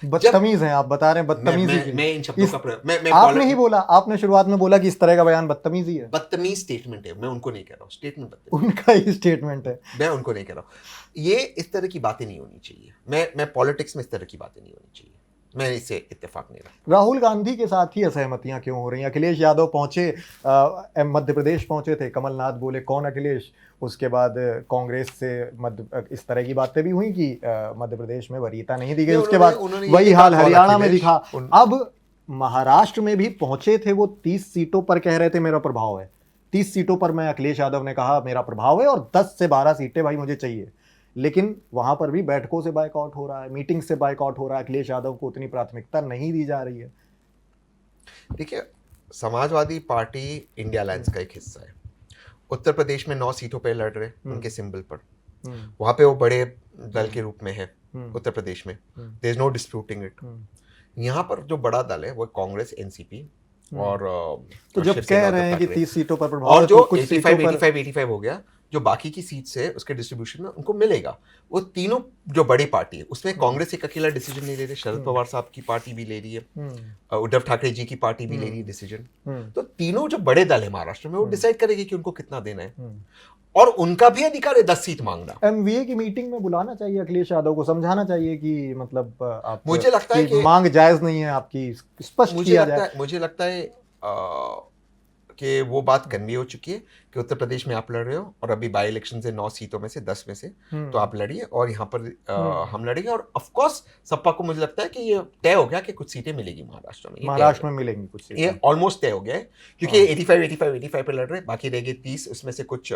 बदतमीज हैं आप, बता रहे हैं बदतमीजी। मैं इन शब्दों का प्रयोग, आपने ही बोला, आपने शुरुआत में बोला कि इस तरह का बयान बदतमीजी है। बदतमीज स्टेटमेंट है, मैं उनको नहीं कह रहा हूँ। स्टेटमेंट उनका ही स्टेटमेंट है, मैं उनको नहीं कह रहा हूँ। ये इस तरह की बातें नहीं होनी चाहिए। मैं पॉलिटिक्स में इस तरह की बातें नहीं होनी चाहिए। मैं इससे इत्तेफाक नहीं रहा। राहुल गांधी के साथ ही असहमतियां क्यों हो रही हैं? अखिलेश यादव पहुंचे, मध्य प्रदेश पहुंचे थे, कमलनाथ बोले कौन अखिलेश। उसके बाद कांग्रेस से इस तरह की बातें भी हुई कि मध्य प्रदेश में वरीयता नहीं दी गई। उसके बाद वही हाल हरियाणा में दिखा। अब महाराष्ट्र में भी पहुंचे थे वो, 30 सीटों पर कह रहे थे मेरा प्रभाव है। 30 सीटों पर मैं, अखिलेश यादव ने कहा मेरा प्रभाव है और 10 से 12 सीटें भाई मुझे चाहिए। लेकिन वहां पर भी बैठकों से बायकॉट हो रहा है, मीटिंग से बायकॉट हो रहा है। अखिलेश यादव को उतनी प्राथमिकता नहीं दी जा रही है। देखिए, समाजवादी पार्टी इंडिया अलायंस का एक हिस्सा है। उत्तर प्रदेश में 9 सीटों पे लड़ रहे उनके सिंबल पर। वहां पे वो बड़े दल के रूप में है उत्तर प्रदेश में, there is no disputing it. यहाँ पर जो बड़ा दल है वो कांग्रेस, एनसीपी और तो जब कह रहे हैं कि 30 सीटों पर प्रभाव, और जो 85 हो गया, जो बाकी की सीट्स है उसके डिस्ट्रीब्यूशन में उनको मिलेगा। वो तीनों जो बड़ी पार्टी है उसमें कांग्रेस एक अकेला डिसीजन नहीं ले रही, शरद पवार साहब की पार्टी भी ले रही है, उद्धव ठाकरे जी की पार्टी भी ले रही है डिसीजन। तो तीनों जो बड़े दल है महाराष्ट्र में वो डिसाइड करेगी कि उनको कितना देना है, और उनका भी अधिकार है 10 सीट मांगना। एमवीए की मीटिंग में बुलाना चाहिए अखिलेश यादव को, समझाना चाहिए कि मतलब आप, मुझे लगता है कि मांग जायज नहीं है आपकी, स्पष्ट किया जाए। मुझे लगता है कि वो बात कन्वे हो चुकी है कि उत्तर प्रदेश में आप लड़ रहे हो और अभी बाई इलेक्शन से 9 सीटों में से 10 में से तो आप लड़िए और यहाँ पर हम लड़ेंगे। और ऑफ कोर्स सपा को मुझे लगता है कि ये तय हो गया कि कुछ सीटें मिलेगी महाराष्ट्र में। महाराष्ट्र में मिलेंगी कुछ सीटें, ये ऑलमोस्ट तय हो गया है क्योंकि 85 पे लड़ रहे हैं, बाकी रह गए 30, उसमें से कुछ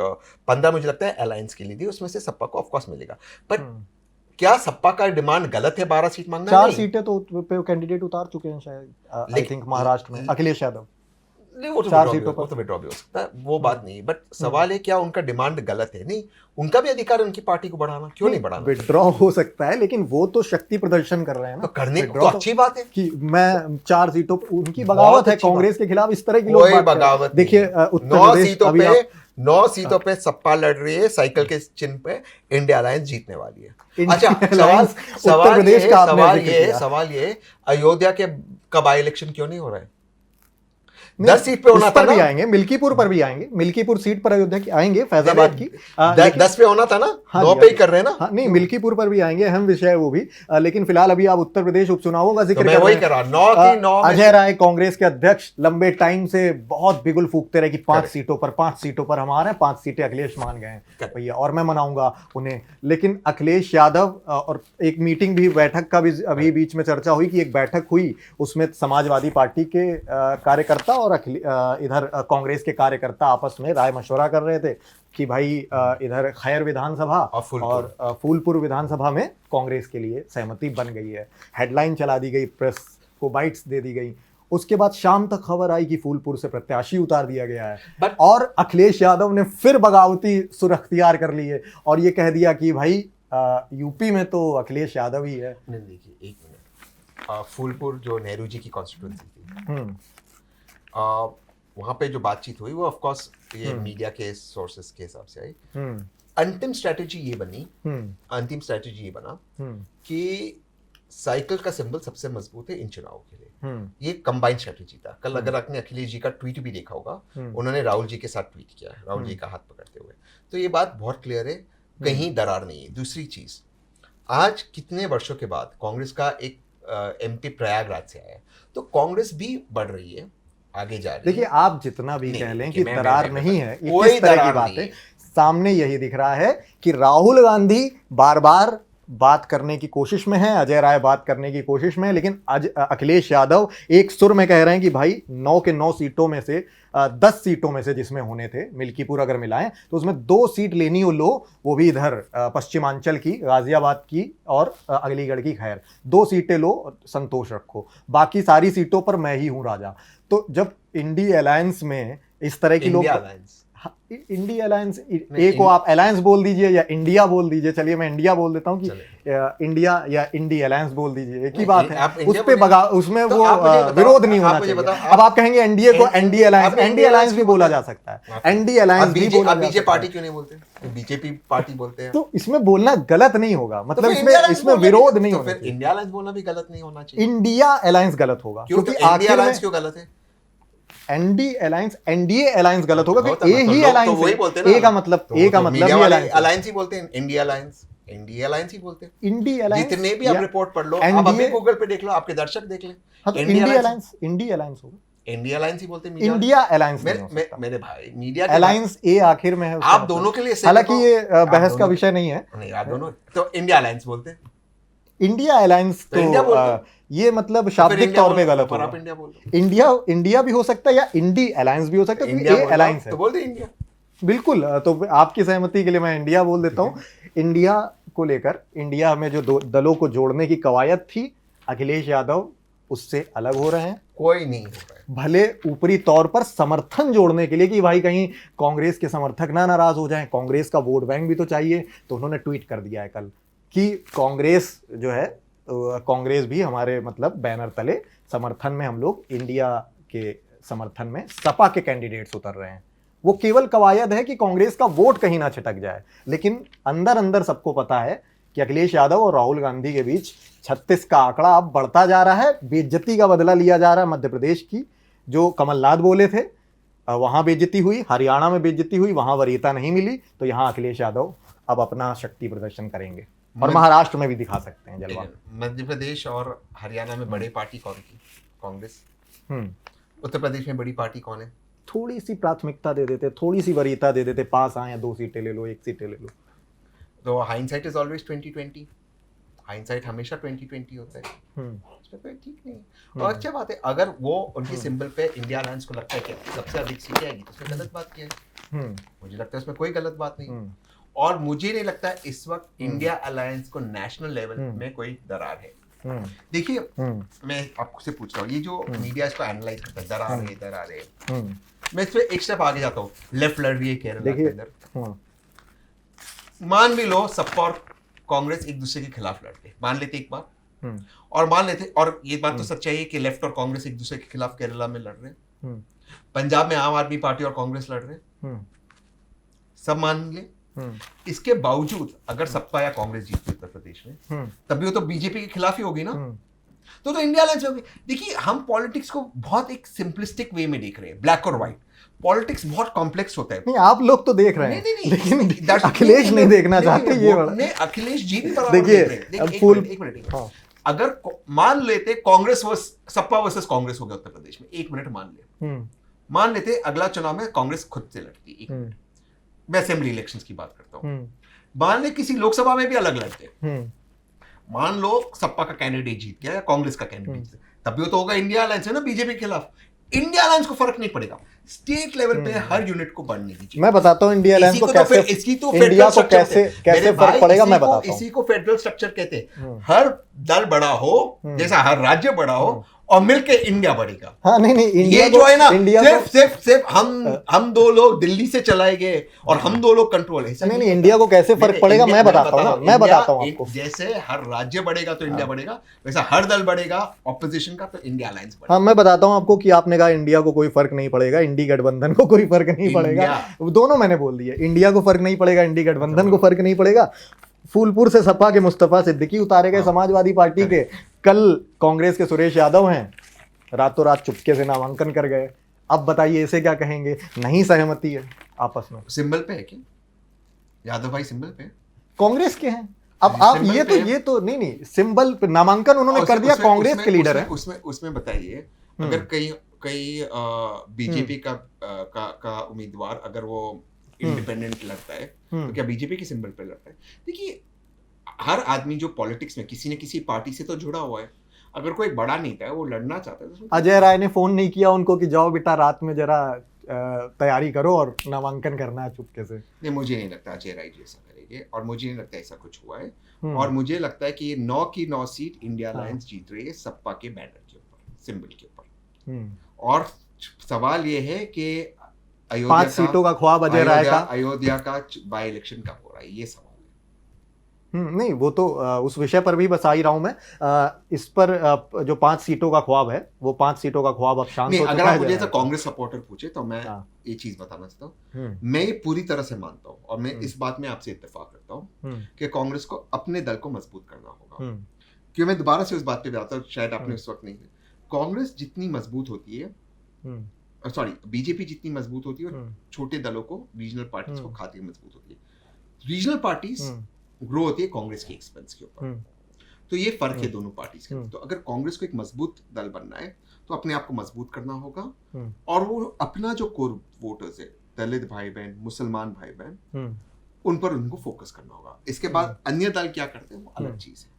15 मुझे लगता है अलायंस के लिए दी, उसमें से सपा को ऑफ कोर्स मिलेगा। पर क्या सपा का डिमांड गलत है 12 सीट मांगना? 4 सीटें तो कैंडिडेट उतार चुके हैं शायद, आई थिंक महाराष्ट्र में, अखिलेश यादव। नहीं, वो तो 4 withdraw भी सीटों वो पर तो withdraw भी हो सकता है, वो बात नहीं। बट सवाल है क्या उनका डिमांड गलत है? नहीं, उनका भी अधिकार है उनकी पार्टी को बढ़ाना, क्यों नहीं बढ़ाना? विड्रॉ हो सकता है, लेकिन वो तो शक्ति प्रदर्शन कर रहे हैं तो ना। करने को Withdraw तो अच्छी बात है। कि मैं 4 सीटों पर, उनकी बहुत बगावत है अच्छी कांग्रेस के खिलाफ, इस तरह की लोग कोई बात कर रहे हैं। बगावत देखिए नहीं। उत्तर 9 प्रदेश सीटों अभी पे आप 9 सीटों पे सपा लड़ रही है, साइकिल के चिन्ह पे इंडिया अलायंस जीतने वाली है। इंडिया अच्छा, अलायंस उत्तर प्रदेश का आपने जिक्र किया। सवाल ये अयोध्या के कब बाई इलेक्शन क्यों नहीं हो रहा है? नहीं, 10 सीट पे होना उस था पर भी ना, आएंगे, मिल्कीपुर पर भी आएंगे, मिल्कीपुर सीट पर अयोध्या की आएंगे, फैजाबाद की। लेकिन 10 पे होना था ना, हाँ 9 जी, पे ही हाँ कर रहे हैं ना। हाँ, नहीं मिल्कीपुर पर भी आएंगे, अहम विषय है वो भी। लेकिन फिलहाल अभी आप उत्तर प्रदेश उपचुनावों का तो जिक्र मैं कर वही रहे कर रहा हैं। 9 की 9 में अजय राय कांग्रेस के अध्यक्ष लंबे टाइम से बहुत बिगुल फूकते रहे कि 5 Correct. सीटों पर हमारे 5 सीटें अखिलेश मान गए हैं Correct. भैया, और मैं मनाऊंगा उन्हें। लेकिन अखिलेश यादव और एक मीटिंग भी, बैठक का भी अभी बीच में चर्चा हुई कि एक बैठक हुई, उसमें समाजवादी पार्टी के कार्यकर्ता और इधर कांग्रेस के कार्यकर्ता आपस में राय मशवरा कर रहे थे कि भाई इधर खैर विधानसभा और फूलपुर विधानसभा में कांग्रेस के लिए सहमति बन गई है। हेडलाइन चला दी गई, प्रेस को बाइट्स दे दी गई। उसके बाद शाम तक खबर आई कि फूलपुर से प्रत्याशी उतार दिया गया है और अखिलेश यादव ने फिर बगावती सुर अख्तियार कर ली है और ये कह दिया कि भाई यूपी में तो अखिलेश यादव ही है। नहीं, देखिए एक मिनट, फूलपुर जो नेहरू जी की कॉन्स्टिट्यूंसी थी, वहां पे जो बातचीत हुई वो ऑफ कोर्स ये मीडिया के सोर्सेस के हिसाब से आई। अंतिम स्ट्रेटेजी ये बना कि साइकिल का सिंबल सबसे मजबूत है इन चुनावों के लिए। ये कंबाइंड स्ट्रेटेजी था। कल अगर आपने अखिलेश जी का ट्वीट भी देखा होगा, उन्होंने राहुल जी के साथ ट्वीट किया है, राहुल जी का हाथ पकड़ते हुए। तो ये बात बहुत क्लियर है, कहीं दरार नहीं है। दूसरी चीज, आज कितने वर्षों के बाद कांग्रेस का एक एमपी प्रयागराज से आया, तो कांग्रेस भी बढ़ रही है, आगे जा रही है। देखिए आप जितना भी कह लें कि दरार नहीं है, कोई इस तरह की बात है, सामने यही दिख रहा है कि राहुल गांधी बार बार बात करने की कोशिश में है, अजय राय बात करने की कोशिश में है, लेकिन अखिलेश यादव एक सुर में कह रहे हैं कि भाई 9 के 9 सीटों में से 10 सीटों में से जिसमें होने थे, मिल्कीपुर अगर मिलाएं तो उसमें 2 सीट लेनी हो लो, वो भी इधर पश्चिमांचल की, गाजियाबाद की और अलीगढ़ की, खैर 2 सीटें लो, संतोष रखो, बाकी सारी सीटों पर मैं ही हूं राजा। तो जब इंडी अलायंस में इस तरह की लोग, इंडी अलायंस, एक को आप अलायंस बोल दीजिए या इंडिया बोल दीजिए, चलिए मैं इंडिया बोल देता हूं कि इंडिया या इंडी अलायंस बोल दीजिए, एक ही बात है। उस पे उसमें वो विरोध नहीं होना चाहिए। अब आप कहेंगे एनडीए को एनडी अलायंस भी बोला जा सकता है, एनडी अलायंस भी बोला जा सकता है। बीजेपी पार्टी क्यों नहीं बोलते? बीजेपी पार्टी बोलते हैं। तो इसमें बोलना गलत नहीं होगा, मतलब इसमें विरोद नहीं होगा। इंडिया अलायंस बोलना भी गलत नहीं होना चाहिए। इंडिया अलायंस गलत होगा क्योंकि इंडिया अलायंस क्यों गलत है? एनडीए अलायंस गलत होगा क्योंकि ए ही अलायंस है। ए का मतलब ही अलायंस ही बोलते हैं, इंडिया अलायंस ही बोलते हैं। इंडी अलायंस जितने भी आप रिपोर्ट पढ़ लो, आप अभी गूगल पे देख लो, आपके दर्शक देख लें, इंडी अलायंस होगा, इंडिया अलायंस ही बोलते हैं। इंडिया अलायंस मेरे भाई, मीडिया अलायंस ए आखिर में है, आप दोनों के लिए, हालांकि ये बहस का विषय नहीं है। नहीं, आप दोनों तो इंडिया अलायंस बोलते हैं। इंडिया अलायंस तो ये मतलब शाब्दिक तौर पे गलत होगा। इंडिया भी हो सकता है या इंडी अलायंस भी हो सकता है, क्योंकि ए अलायंस है तो बोल दे इंडिया। बिल्कुल, तो आपकी सहमति के लिए मैं इंडिया बोल देता हूँ। इंडिया को लेकर, इंडिया में जो दलों को जोड़ने की कवायद थी, अखिलेश यादव उससे अलग हो रहे हैं। कोई नहीं हो रहा है, भले ऊपरी तौर पर समर्थन जोड़ने के लिए कि भाई कहीं कांग्रेस के समर्थक ना नाराज हो जाएं, कांग्रेस का वोट बैंक भी तो चाहिए, तो उन्होंने ट्वीट कर दिया है कल कि कांग्रेस जो है, कांग्रेस भी हमारे मतलब बैनर तले समर्थन में, हम लोग इंडिया के समर्थन में सपा के कैंडिडेट्स उतर रहे हैं। वो केवल कवायद है कि कांग्रेस का वोट कहीं ना छिटक जाए, लेकिन अंदर अंदर सबको पता है कि अखिलेश यादव और राहुल गांधी के बीच 36 का आंकड़ा अब बढ़ता जा रहा है। बेइज्जती का बदला लिया जा रहा है। मध्य प्रदेश की जो कमलनाथ बोले थे, वहां बेइज्जती हुई, हरियाणा में बेइज्जती हुई, वहां वरीयता नहीं मिली, तो यहां अखिलेश यादव अब अपना शक्ति प्रदर्शन करेंगे और महाराष्ट्र में भी दिखा सकते हैं जलवा। मध्य प्रदेश और हरियाणा में बड़ी पार्टी कौन की? कांग्रेस। उत्तर प्रदेश में बड़ी पार्टी कौन है? थोड़ी सी प्राथमिकता दे देते, थोड़ी सी वरीयता दे देते, पास आए 2 सीटें ले लो, 1 सीट ले लो। तो हाइंडसाइट इज ऑलवेज 2020, हाइंडसाइट हमेशा 2020 होता है, इसमें कोई ठीक नहीं। और अच्छा बात है, अगर वो उनकी सिंबल पे इंडिया अलायंस को लगता है कि सबसे अधिक सीटें आएगी, तो उसमें गलत बात क्या है? मुझे लगता है उसमें कोई गलत बात नहीं। और मुझे नहीं लगता इस वक्त इंडिया अलायंस को नेशनल लेवल में कोई दरार है। देखिए मैं आपको से पूछ रहा हूँ, ये जो मीडिया इसको एनालाइज करता है, इधर आ रहे मैं इस पे एक स्टेप आगे जाता हूँ। लेफ्ट लड़ रही है केरला के अंदर, मान भी लो सपा और कांग्रेस एक दूसरे के खिलाफ लड़ते, मान लेते एक बार, और मान लेते, और ये बात तो सच्चाई है कि लेफ्ट और कांग्रेस एक दूसरे के खिलाफ केरला में लड़ रहे हैं, पंजाब में आम आदमी पार्टी और कांग्रेस लड़ रहे हैं, सब मान ले। इसके बावजूद अगर सपा या कांग्रेस जीतती उत्तर प्रदेश में, तभी वो तो बीजेपी के खिलाफ ही होगी ना, तो इंडिया अलायंस होगी। देखिए हम पॉलिटिक्स को बहुत एक सिंपलिस्टिक वे में देख रहे हैं, ब्लैक और व्हाइट। पॉलिटिक्स बहुत कॉम्प्लेक्स होता है। नहीं, आप लोग तो देख रहे हैं, नहीं, लेकिन अखिलेश नहीं देखना चाहते ये वाला। अखिलेश जी भी देखिए एक मिनट, अगर मान लेते कांग्रेस सपा वर्सेस कांग्रेस हो गया उत्तर प्रदेश में, एक मिनट मान लेते अगला चुनाव में कांग्रेस खुद से लड़ती, एक मिनट, मैं असेंबली इलेक्शंस की बात करता हूँ, मान ले किसी लोकसभा में भी अलग लड़ते, मान लो सपा का कैंडिडेट जीत गया या कांग्रेस का कैंडिडेट जीत गया, तभी तो होगा इंडिया अलायंस है ना बीजेपी के खिलाफ। इंडिया अलायंस को फर्क नहीं पड़ेगा, स्टेट लेवल पे हर यूनिट को बढ़ने दीजिए। मैं बताता हूँ इंडिया अलायंस को कैसे, इंडिया को कैसे फर्क पड़ेगा, मैं बताता हूँ। इसी को फेडरल स्ट्रक्चर कहते हैं। हर दल बड़ा हो, जैसा हर राज्य बड़ा हो, और मिलके इंडिया बढ़ेगा। हाँ, नहीं इंडिया ये जो है ना, सिर्फ हम दो लोग दिल्ली से चलाएंगे और हम दो लोग कंट्रोल है। नहीं, इंडिया को कैसे फर्क पड़ेगा मैं बताता हूँ ना, मैं बताता हूँ आपको। जैसे हर राज्य बढ़ेगा तो इंडिया बढ़ेगा, वैसा हर दल बढ़ेगा ऑपोजिशन का तो इंडिया अलायंस बढ़ेगा। हाँ, मैं बताता हूँ आपको कि आपने कहा इंडिया को कोई फर्क नहीं पड़ेगा, इंडी गठबंधन को कोई फर्क नहीं पड़ेगा, दोनों मैंने बोल दिया। इंडिया को फर्क नहीं पड़ेगा, इंडी गठबंधन को फर्क नहीं पड़ेगा। फूलपुर से सपा के मुस्तफा सिद्दीकी उतारे गए समाजवादी पार्टी के, कल कांग्रेस के सुरेश यादव हैं, रातों रात चुपके से नामांकन कर गए। अब बताइए इसे क्या कहेंगे? नहीं सहमति है आपस में। सिंबल पे है क्या यादव भाई? सिंबल पे कांग्रेस के हैं। अब आप ये तो नहीं सिंबल पे नामांकन उन्होंने कर दिया, कांग्रेस के लीडर है। उसमें बताइए, अगर कई बीजेपी का उम्मीदवार अगर वो इंडिपेंडेंट लगता है तो क्या बीजेपी के सिंबल पे लगता है? देखिए हर आदमी जो पॉलिटिक्स में किसी न किसी पार्टी से तो जुड़ा हुआ है। अगर कोई बड़ा नेता है वो लड़ना चाहता है तो अजय राय ने फोन नहीं किया उनको कि जाओ बेटा रात में जरा तैयारी करो और नामांकन करना है चुपके से? नहीं, मुझे नहीं लगता अजय राय जी ऐसा करेंगे, और मुझे नहीं लगता ऐसा कुछ हुआ है। और मुझे लगता है कि ये 9 की 9 सीट इंडिया अलायंस जीत रही है सपा के बैनर के ऊपर, सिंबल के ऊपर। और सवाल ये है कि 5 सीटों का ख्वाब अजय राय का, अयोध्या का बाई इलेक्शन कब हो रहा है, ये सवाल है। नहीं, वो तो उस विषय पर भी बस आ ही रहा हूं मैं। इस पर जो 5 सीटों का ख्वाब है, वो 5 सीटों का ख्वाब अब शांत हो चुका है। अगर आप मुझे तो कांग्रेस सपोर्टर पूछे तो मैं ये चीज बताना चाहता हूँ, मैं ये पूरी तरह से मानता हूँ और मैं इस बात में आपसे इत्तेफाक करता हूँ कि कांग्रेस को अपने दल को मजबूत करना होगा। क्यों मैं दोबारा से उस बात पे बताता हूँ, शायद आपने उस वक्त नहीं। कांग्रेस जितनी मजबूत होती है, बीजेपी जितनी मजबूत होती है, छोटे दलों को, रीजनल पार्टीज को खाती मजबूत होती है। रीजनल पार्टीज ग्रो होती है कांग्रेस के एक्सपेंस के ऊपर। तो ये फर्क है दोनों पार्टीज के। तो अगर कांग्रेस को एक मजबूत दल बनना है तो अपने आप को मजबूत करना होगा, और वो अपना जो कोर वोटर्स है, दलित भाई बहन, मुसलमान भाई बहन, उन पर उनको फोकस करना होगा। इसके बाद अन्य दल क्या करते हैं वो अलग चीज है।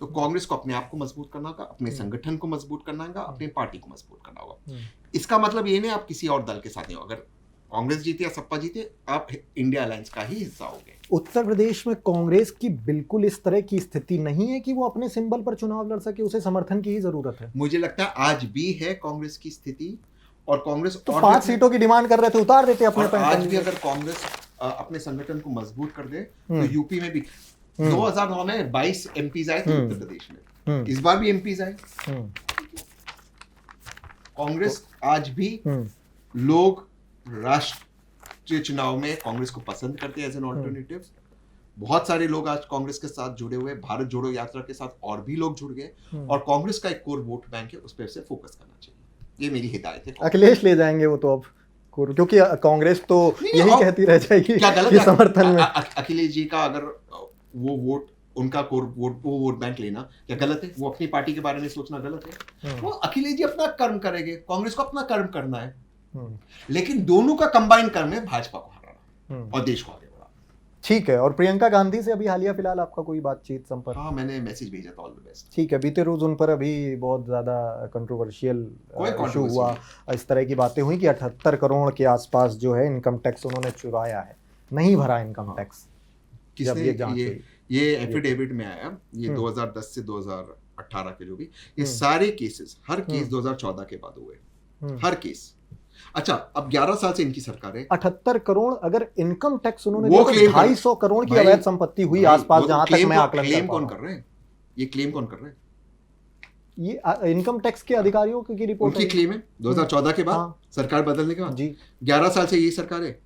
तो कांग्रेस को अपने आप को मजबूत करना होगा, अपने संगठन को मजबूत करना होगा, अपनी पार्टी को मजबूत करना होगा। इसका मतलब ये नहीं आप किसी और दल के साथ नहीं हो। अगर कांग्रेस जीते या सपा जीते, आप इंडिया अलायंस का ही हिस्सा होगे। उत्तर प्रदेश में कांग्रेस की बिल्कुल इस तरह की स्थिति नहीं है कि वो अपने सिंबल पर चुनाव लड़ सके, उसे समर्थन की ही जरूरत है। मुझे लगता है आज भी है कांग्रेस की स्थिति, और कांग्रेस तो 5 सीटों की डिमांड कर रहे थे, उतार देते अपने। आज भी अगर कांग्रेस अपने संगठन को मजबूत कर दे तो यूपी में भी 2009 में 22 एमपीज आए थे उत्तर प्रदेश में, इस बार भी एमपीज आए। कांग्रेस आज भी लोग राष्ट्रीय चुनाव में कांग्रेस को पसंद करते हैं एज एन ऑल्टरनेटिव। बहुत सारे लोग आज कांग्रेस के साथ जुड़े हुए, भारत जोड़ो यात्रा के साथ और भी लोग जुड़ गए, और कांग्रेस का एक कोर वोट बैंक है, उस पर से फोकस करना चाहिए। ये मेरी हिदायत है। अखिलेश ले जाएंगे वो तो अब, क्योंकि कांग्रेस तो यही कहती रह जाएगी कि समर्थन में। अखिलेश जी का अगर वो वोट, उनका कोर वोट, वो वोट बैंक लेना क्या गलत है? वो अपनी पार्टी के बारे में सोचना गलत है? वो अखिलेश जी अपना कर्म करेंगे, कांग्रेस को अपना कर्म करना है, लेकिन दोनों का कंबाइन कर्म है भाजपा को हराना और देश को आगे बढ़ाना। ठीक है। और प्रियंका गांधी से अभी हालिया फिलहाल आपका कोई बातचीत, संपर्क? हाँ, मैंने मैसेज भेजा था, ऑल द बेस्ट। ठीक है। बीते रोज उन पर अभी बहुत ज्यादा कंट्रोवर्शियल इशू हुआ, इस तरह की बातें हुई कि 78 करोड़ के आसपास जो है इनकम टैक्स उन्होंने चुराया है, नहीं भरा इनकम टैक्स। किसने ये एफिडेविट में आया, ये 2010 से 2018 18 के जो भी ये सारे केसेस, हर केस 2014 के बाद हुए, हर केस। अच्छा, अब 11 साल से इनकी सरकार है। 78 करोड़ अगर इनकम टैक्स उन्होंने वो दिया तो क्लेम 250 करोड़ की भाई, अवैध संपत्ति हुई आसपास, जहां तक मैं आकलन क्लेम कर पा कौन रहा कर हूं। रहे हैं? ये क्लेम कौन कर रहे हैं? ये इनकम टैक्स के अधिकारियों की रिपोर्ट उनकी क्लेम है 2014 के बाद, हाँ। सरकार बदलने के बाद। जी 11 साल से यही सरकार है,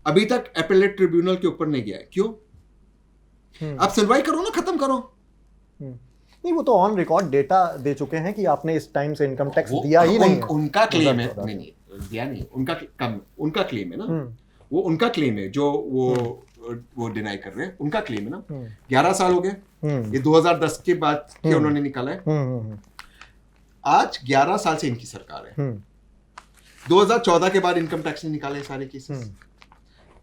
अभी तक एपेलेट ट्रिब्यूनल के ऊपर नहीं गया है। क्यों? आप सुनवाई करो ना, खत्म करो। नहीं, वो तो ऑन रिकॉर्ड डेटा दे चुके हैं कि आपने इस टाइम से इनकम टैक्स दिया ही नहीं है। उनका क्लेम है, नहीं दिया नहीं, उनका क्लेम है ना, वो उनका क्लेम है जो वो डिनाई कर रहे हैं, उनका क्लेम है ना। 11 साल हो गए, ये 2010 के बाद के उन्होंने निकाला है। आज 11 साल से इनकी सरकार है, 2014 के बाद इनकम टैक्स ने निकाले सारे केसेस,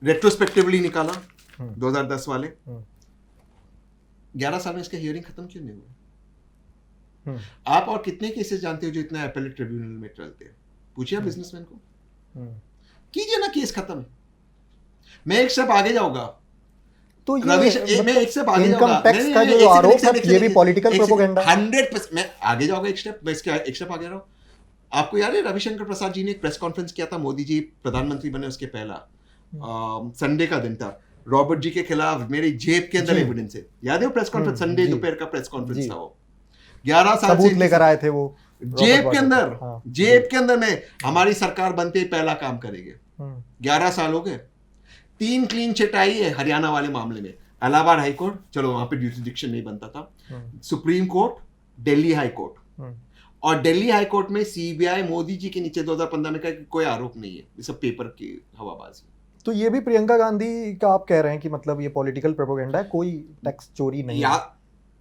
रेट्रोस्पेक्टिवली निकाला 2010 वाले। 11 साल में इसका हियरिंग खत्म क्यों नहीं हुआ? आप और कितने केसेस जानते हो जो इतना एपेलेट ट्रिब्यूनल में चलते हैं? पूछिए बिजनेसमैन को, कीजिए ना केस खत्म। मैं एक स्टेप आगे जाऊंगा, तो मैं एक स्टेप आगे इनकम टैक्स का जो आरोप है ये भी पॉलिटिकल प्रोपेगेंडा। 100% मैं आगे जाऊंगा, एक स्टेप आगे रहो। आपको याद है रविशंकर प्रसाद जी ने एक प्रेस कॉन्फ्रेंस किया था, मोदी जी प्रधानमंत्री बने उसके पहला संडे का दिन था, रॉबर्ट जी के खिलाफ मेरी जेब के अंदर एविडेंस है। याद है वो प्रेस कॉन्फ्रेंस? संडे दोपहर का प्रेस कॉन्फ्रेंस था वो। 11 साल से लेकर आए थे वो जेब के अंदर, जेब के अंदर में हमारी सरकार बनते ही पहला काम करेंगे। 11 साल हो गए, 3 क्लीन चिट आई है हरियाणा वाले मामले में। इलाहाबाद हाई कोर्ट, चलो वहां पे ड्यूरिसडिक्शन नहीं बनता था, supreme court, Delhi high court, और दिल्ली हाई कोर्ट में सीबीआई मोदी जी के नीचे 2015 में कहा कि कोई आरोप नहीं है, ये सब पेपर की हवाबाजी। तो ये भी प्रियंका गांधी का आप कह रहे हैं कि मतलब ये पॉलिटिकल प्रोपेगेंडा है, कोई टैक्स चोरी नहीं है?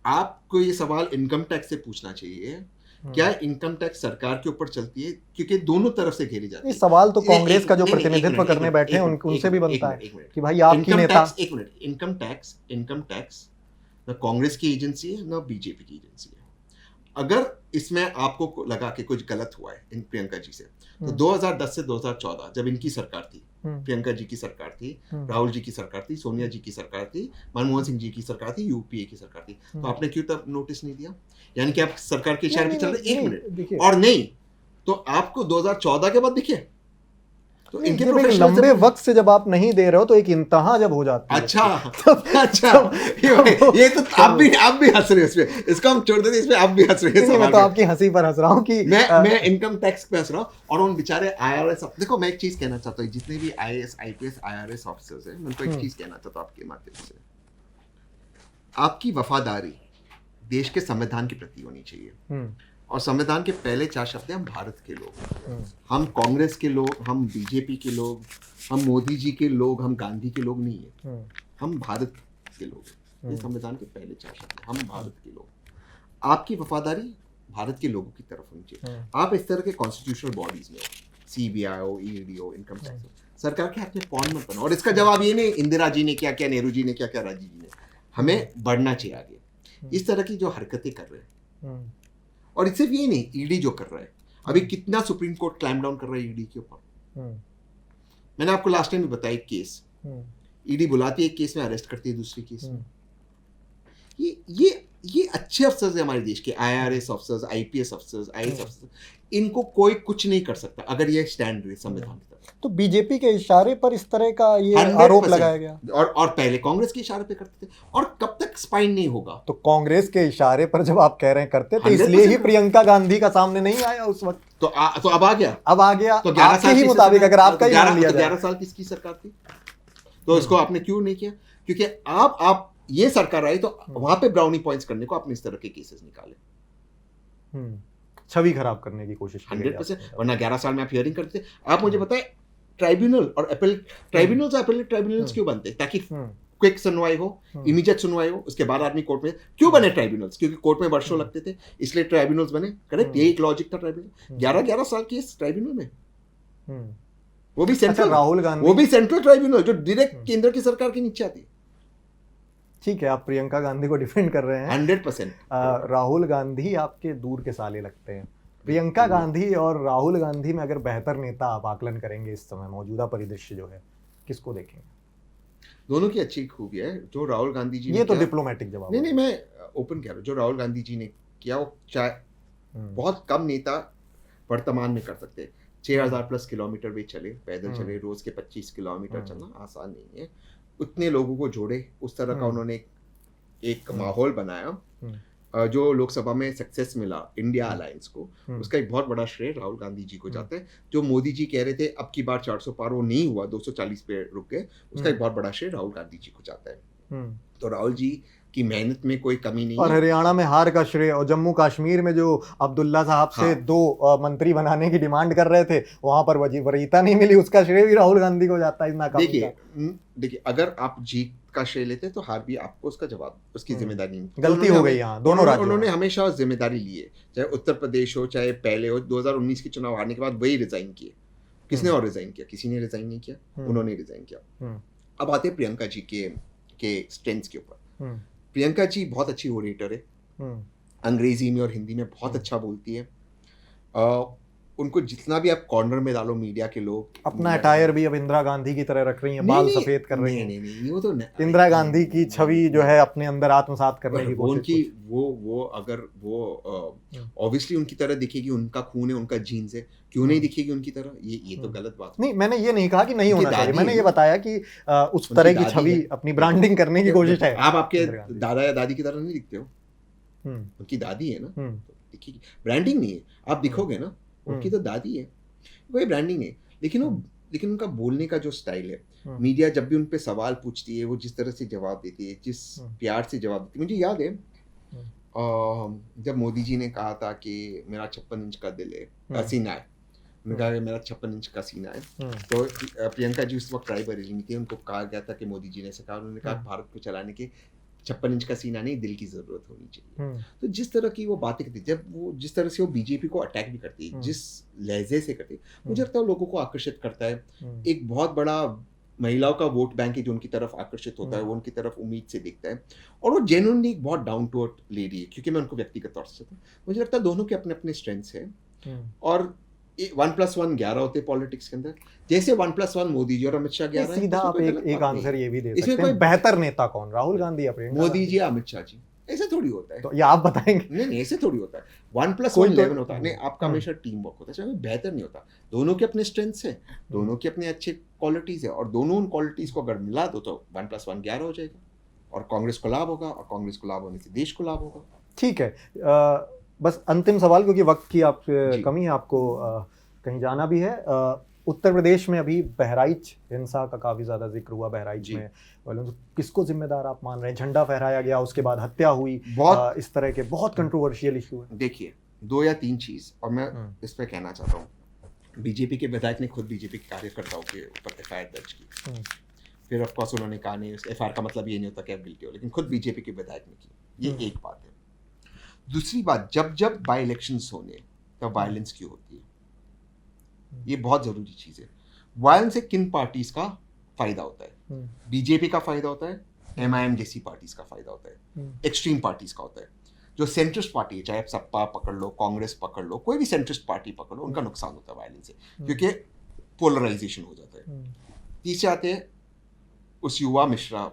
आपको ये सवाल इनकम टैक्स से पूछना चाहिए, क्या इनकम टैक्स सरकार के ऊपर चलती है? क्योंकि दोनों तरफ से घेरी जाती है। ये सवाल तो कांग्रेस का जो प्रतिनिधित्व करने बैठे हैं उनसे भी बनता है कि भाई आपकी नेता। एक मिनट, इनकम टैक्स ना कांग्रेस की एजेंसी है ना बीजेपी की एजेंसी है। अगर इसमें आपको लगा कि कुछ गलत हुआ है इन प्रियंका जी से, तो 2010 से 2014 जब इनकी सरकार थी, प्रियंका जी की सरकार थी, राहुल जी की सरकार थी, सोनिया जी की सरकार थी, मनमोहन सिंह जी की सरकार थी, यूपीए की सरकार थी, तो आपने क्यों तब नोटिस नहीं दिया? यानी कि आप सरकार के इशारे पे चल रहे। एक मिनट, और नहीं तो आपको 2014 के बाद दिखे तो इनके लंबे वक्त से जब आप नहीं दे रहे हो तो एक इंतहा जब हो जाता है। अच्छा ये तो आप भी हंस रहे हो इसमें, इसको हम छोड़ देते, इसमें आप भी हंस रहे हैं। मैं तो आपकी हंसी पर हंस रहा हूँ कि मैं इनकम टैक्स पे हंस रहा हूँ, और उन बेचारे IRS। देखो मैं एक चीज कहना चाहता हूँ, जितने भी IAS IPS IRS ऑफिसर्स हैं, मैं उनको एक चीज कहना चाहता हूँ आपके माध्यम से, आपकी वफादारी देश के संविधान के प्रति होनी चाहिए, और संविधान के पहले 4 शब्द हैं हम भारत के लोग, हम कांग्रेस के लोग, हम बीजेपी के लोग, हम मोदी जी के लोग, हम गांधी के लोग नहीं है, हम भारत के लोग हैं। ये संविधान के पहले 4 शब्द हैं, हम भारत के लोग। आपकी वफादारी भारत के लोगों की तरफ होनी चाहिए। आप इस तरह के कॉन्स्टिट्यूशनल बॉडीज में हो, CBI हो, ED हो, इनकम टैक्स हो, सरकार के हाथ में पॉन मत बनो। और इसका जवाब ये नहीं इंदिरा जी ने क्या क्या, नेहरू जी ने क्या क्या, राजीव जी ने, हमें बढ़ना चाहिए आगे। इस तरह की जो हरकतें कर रहे हैं, और सिर्फ ये नहीं, ईडी जो कर रहा है, अभी कितना सुप्रीम कोर्ट क्लैम्प डाउन कर रहा है ईडी के ऊपर। मैंने आपको लास्ट टाइम भी बताया, एक केस ईडी बुलाती है, एक केस में अरेस्ट करती है, दूसरी केस में। ये अच्छे अफसर्स है हमारे देश के, IRS officers, IPS officers, IAS officers, इनको कोई कुछ नहीं कर सकता अगर ये स्टैंड रहे संविधान की तरफ। तो बीजेपी के इशारे पर इस तरह का ये आरोप लगाया गया, और पहले कांग्रेस के इशारे पे करते थे, और कब तक स्पाइन नहीं होगा? तो कांग्रेस के इशारे पर जब आप कह रहे हैं करते थे, इसलिए ही प्रियंका गांधी का सामने नहीं आया उस वक्त। तो अब आ गया, तो 11 साल के मुताबिक अगर आपका ही मान लिया जाए, 11 साल किसकी सरकार थी, तो इसको आपने क्यों नहीं किया? क्योंकि आप ये सरकार आई तो वहां पे ब्राउनी पॉइंट्स करने को आपने इस तरह के केसेस निकाले, छवि खराब करने की कोशिश की 100%। वरना 11 साल में आप हियरिंग करते थे। आप मुझे बताएं, ट्राइब्यूनल और ट्राइब्यूनल्स क्यों बनते? ताकि क्विक सुनवाई हो, इमीडिएट सुनवाई हो, उसके बाद आदमी कोर्ट में। क्यों बने ट्राइब्यूनल्स? क्योंकि कोर्ट में वर्षों लगते थे, इसलिए ट्राइब्यूनल्स बने। करेक्ट, यही एक लॉजिक था ट्राइब्यूनल। 11 साल की ट्राइब्यूनल में, वो भी सेंट्रल, राहुल गांधी, वो भी सेंट्रल ट्राइब्यूनल जो डायरेक्ट केंद्र की सरकार के नीचे आती है। ठीक है, आप प्रियंका गांधी को डिफेंड कर रहे हैं 100%। राहुल गांधी आपके दूर के साले लगते हैं। प्रियंका गांधी और राहुल गांधी में अगर बेहतर नेता आप आकलन करेंगे इस समय मौजूदा परिदृश्य जो है, किसको देखेंगे? दोनों की अच्छी खूबी है। जो राहुल गांधी जी ये तो डिप्लोमेटिक जवाब नहीं, मैं ओपन कह रहा हूँ। जो राहुल गांधी जी ने किया, वो बहुत कम नेता वर्तमान में कर सकते हैं। 6000 प्लस किलोमीटर भी चले, पैदल चले, रोज के 25 किलोमीटर चलना आसान नहीं है। उतने लोगों को जोड़े, उस तरह का उन्होंने एक माहौल बनाया जो लोकसभा में सक्सेस मिला इंडिया अलायंस को, उसका एक बहुत बड़ा श्रेय राहुल गांधी जी को जाता है। जो मोदी जी कह रहे थे अब की बार 400 पार, वो नहीं हुआ, 240 पे रुक गए, उसका एक बहुत बड़ा श्रेय राहुल गांधी जी को जाता है। तो राहुल जी की मेहनत में कोई कमी नहीं और है। हरियाणा में हार का श्रेय, और जम्मू कश्मीर में जो अब्दुल्ला साहब से 2 मंत्री बनाने की डिमांड कर रहे थे, वहां पर वरीयता नहीं मिली, उसका श्रेय भी राहुल गांधी को जाता है इस नाकामी का। देखिए अगर आप जीत का श्रेय लेते तो हार भी आपको उसका जवाब, उसकी जिम्मेदारी नहीं। गलती हो गई यहाँ दोनों राज्यों में। उन्होंने हमेशा जिम्मेदारी ली है, चाहे उत्तर प्रदेश हो चाहे पहले हो। 2019 के चुनाव हारने के बाद वही रिजाइन किए। किसने और रिजाइन किया? किसी ने रिजाइन नहीं किया, उन्होंने रिजाइन किया। अब आते प्रियंका जी के स्ट्रेंथ्स के ऊपर। प्रियंका जी बहुत अच्छी ओरेटर है, अंग्रेजी में और हिंदी में बहुत अच्छा बोलती है। उनको जितना भी आप कॉर्नर में डालो, मीडिया के लोग अपना अटायर भी अब इंदिरा गांधी की तरह रख रही हैं, बाल सफेद कर रही हैं। नहीं, वो तो इंदिरा गांधी की छवि जो है अपने अंदर आत्मसात करने की कोशिश। वो अगर वो ऑब्वियसली उनकी तरह दिखेगी, उनका खून है, उनका जीन्स है, क्यों नहीं दिखेगी उनकी तरह? ये तो गलत बात नहीं, मैंने ये नहीं कहा कि नहीं होना चाहिए, मैंने ये बताया कि उस तरह की छवि अपनी ब्रांडिंग करने की कोशिश है। आप आपके दादा या दादी की तरह नहीं दिखते हो, उनकी दादी है ना, दिखेगी। ब्रांडिंग नहीं है, आप दिखोगे ना, उनकी तो दादी है, वही ब्रांडिंग है। लेकिन उनका बोलने का जो स्टाइल है, मीडिया जब भी उन पे सवाल पूछती है, वो जिस तरह से जवाब देती है, जिस प्यार से जवाब देती है। मुझे याद है जब मोदी जी ने कहा था कि मेरा 56 इंच का दिल है, सीना है, उन्होंने कहा कि मेरा 56 इंच का सीना है, तो प्रियंका जी उस वक्त रायबरेली में थी, उनको कहा गया था कि मोदी जी ने ऐसा कहा, उन्होंने कहा भारत को चलाने के 56 इंच का सीना नहीं, दिल की जरूरत होनी चाहिए। तो जिस तरह की वो बातें करती, जब वो जिस तरह से वो बीजेपी को अटैक भी करती है, जिस लहजे से करती है, मुझे लगता है लोगों को आकर्षित करता है। एक बहुत बड़ा महिलाओं का वोट बैंक है जो उनकी तरफ आकर्षित होता है, वो उनकी तरफ उम्मीद से देखता है, और वो जेन्युइनली एक बहुत डाउन टू अर्थ लेडी है। क्योंकि मैं उनको व्यक्तिगत तौर से, मुझे लगता है दोनों के अपने अपने स्ट्रेंथ्स है, और 1+1 11 होते पॉलिटिक्स के अंदर। जैसे 1+1 मोदी जी और अमित शाह 11 है। सीधा आप एक आंसर ये भी दे सकते हैं, बेहतर नेता कौन, राहुल गांधी या प्रियंका? मोदी जी या अमित शाह जी? ऐसे थोड़ी होता है। तो ये आप बताएंगे? नहीं, ऐसे थोड़ी होता है। 1+1 11 होता है। नहीं, आपका हमेशा टीम वर्क होता है, बेहतर नहीं होता। दोनों के अपने स्ट्रेंथ्स है, दोनों के अपने अच्छे क्वालिटीज है, और दोनों उन क्वालिटीज को अगर मिला दो तो 1+1 11 हो जाएगा, और कांग्रेस को लाभ होगा, और कांग्रेस को लाभ होने से देश को लाभ होगा। ठीक है, बस अंतिम सवाल, क्योंकि वक्त की आप कमी है, आपको कहीं जाना भी है। उत्तर प्रदेश में अभी बहराइच हिंसा का काफी ज्यादा जिक्र हुआ। बहराइच में किसको जिम्मेदार आप मान रहे हैं? झंडा फहराया गया, उसके बाद हत्या हुई, इस तरह के बहुत कंट्रोवर्शियल इशू है। देखिए 2 या 3 चीज, और मैं इस पे कहना चाहता हूँ। बीजेपी के विधायक ने खुद बीजेपी के कार्यकर्ताओं के ऊपर FIR दर्ज की। फिर ऑफकोर्स उन्होंने कहा नहीं, FIR का मतलब ये नहीं होता कि आप गिल्टी हो, लेकिन खुद बीजेपी के विधायक ने की। ये एक बात है। दूसरी बात, जब बाई इलेक्शंस होने तब वायलेंस क्यों होती है, ये बहुत जरूरी चीज है। वायलेंस से किन पार्टीज का फायदा होता है? बीजेपी का फायदा होता है, MIM जैसी पार्टीज का फायदा होता है, एक्सट्रीम पार्टीज का होता है। जो सेंट्रिस्ट पार्टी है, चाहे आप सपा पकड़ लो, कांग्रेस पकड़ लो, कोई भी सेंट्रिस्ट पार्टी पकड़ लो, उनका नुकसान होता है वायलेंस से, क्योंकि पोलराइजेशन हो जाता है। तीसरे आते हैं उस युवा मिश्रा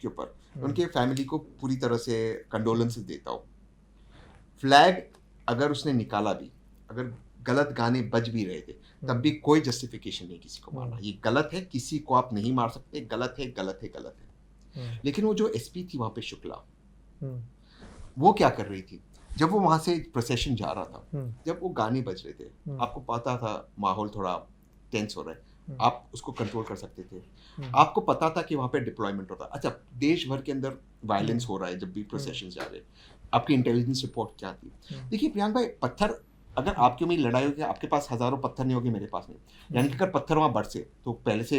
के ऊपर, उनके फैमिली को पूरी तरह से कंडोलेंसेस देता हूँ। फ्लैग अगर उसने निकाला भी, अगर गलत गाने बज भी रहे थे, तब भी कोई जस्टिफिकेशन नहीं किसी को मारना। ये गलत है, किसी को आप नहीं मार सकते, गलत है, गलत है, गलत है। लेकिन वो जो SP थी वहां पे, शुक्ला, वो क्या कर रही थी? जब वो वहां से प्रोसेशन जा रहा था, जब वो गाने बज रहे थे, आपको पता था माहौल थोड़ा टेंस हो रहा है, आप उसको कंट्रोल कर सकते थे। आपको पता था कि वहां पे डिप्लॉयमेंट होता है। अच्छा, देश भर के अंदर वायलेंस हो रहा है जब भी प्रोसेशन जा रहे, आपकी इंटेलिजेंस रिपोर्ट क्या थी? देखिए प्रियांक भाई, पत्थर अगर आपके में लड़ाई होगी, आपके पास हजारों पत्थर नहीं होगी, मेरे पास नहीं। यानी कि अगर पत्थर वहां बरसे तो पहले से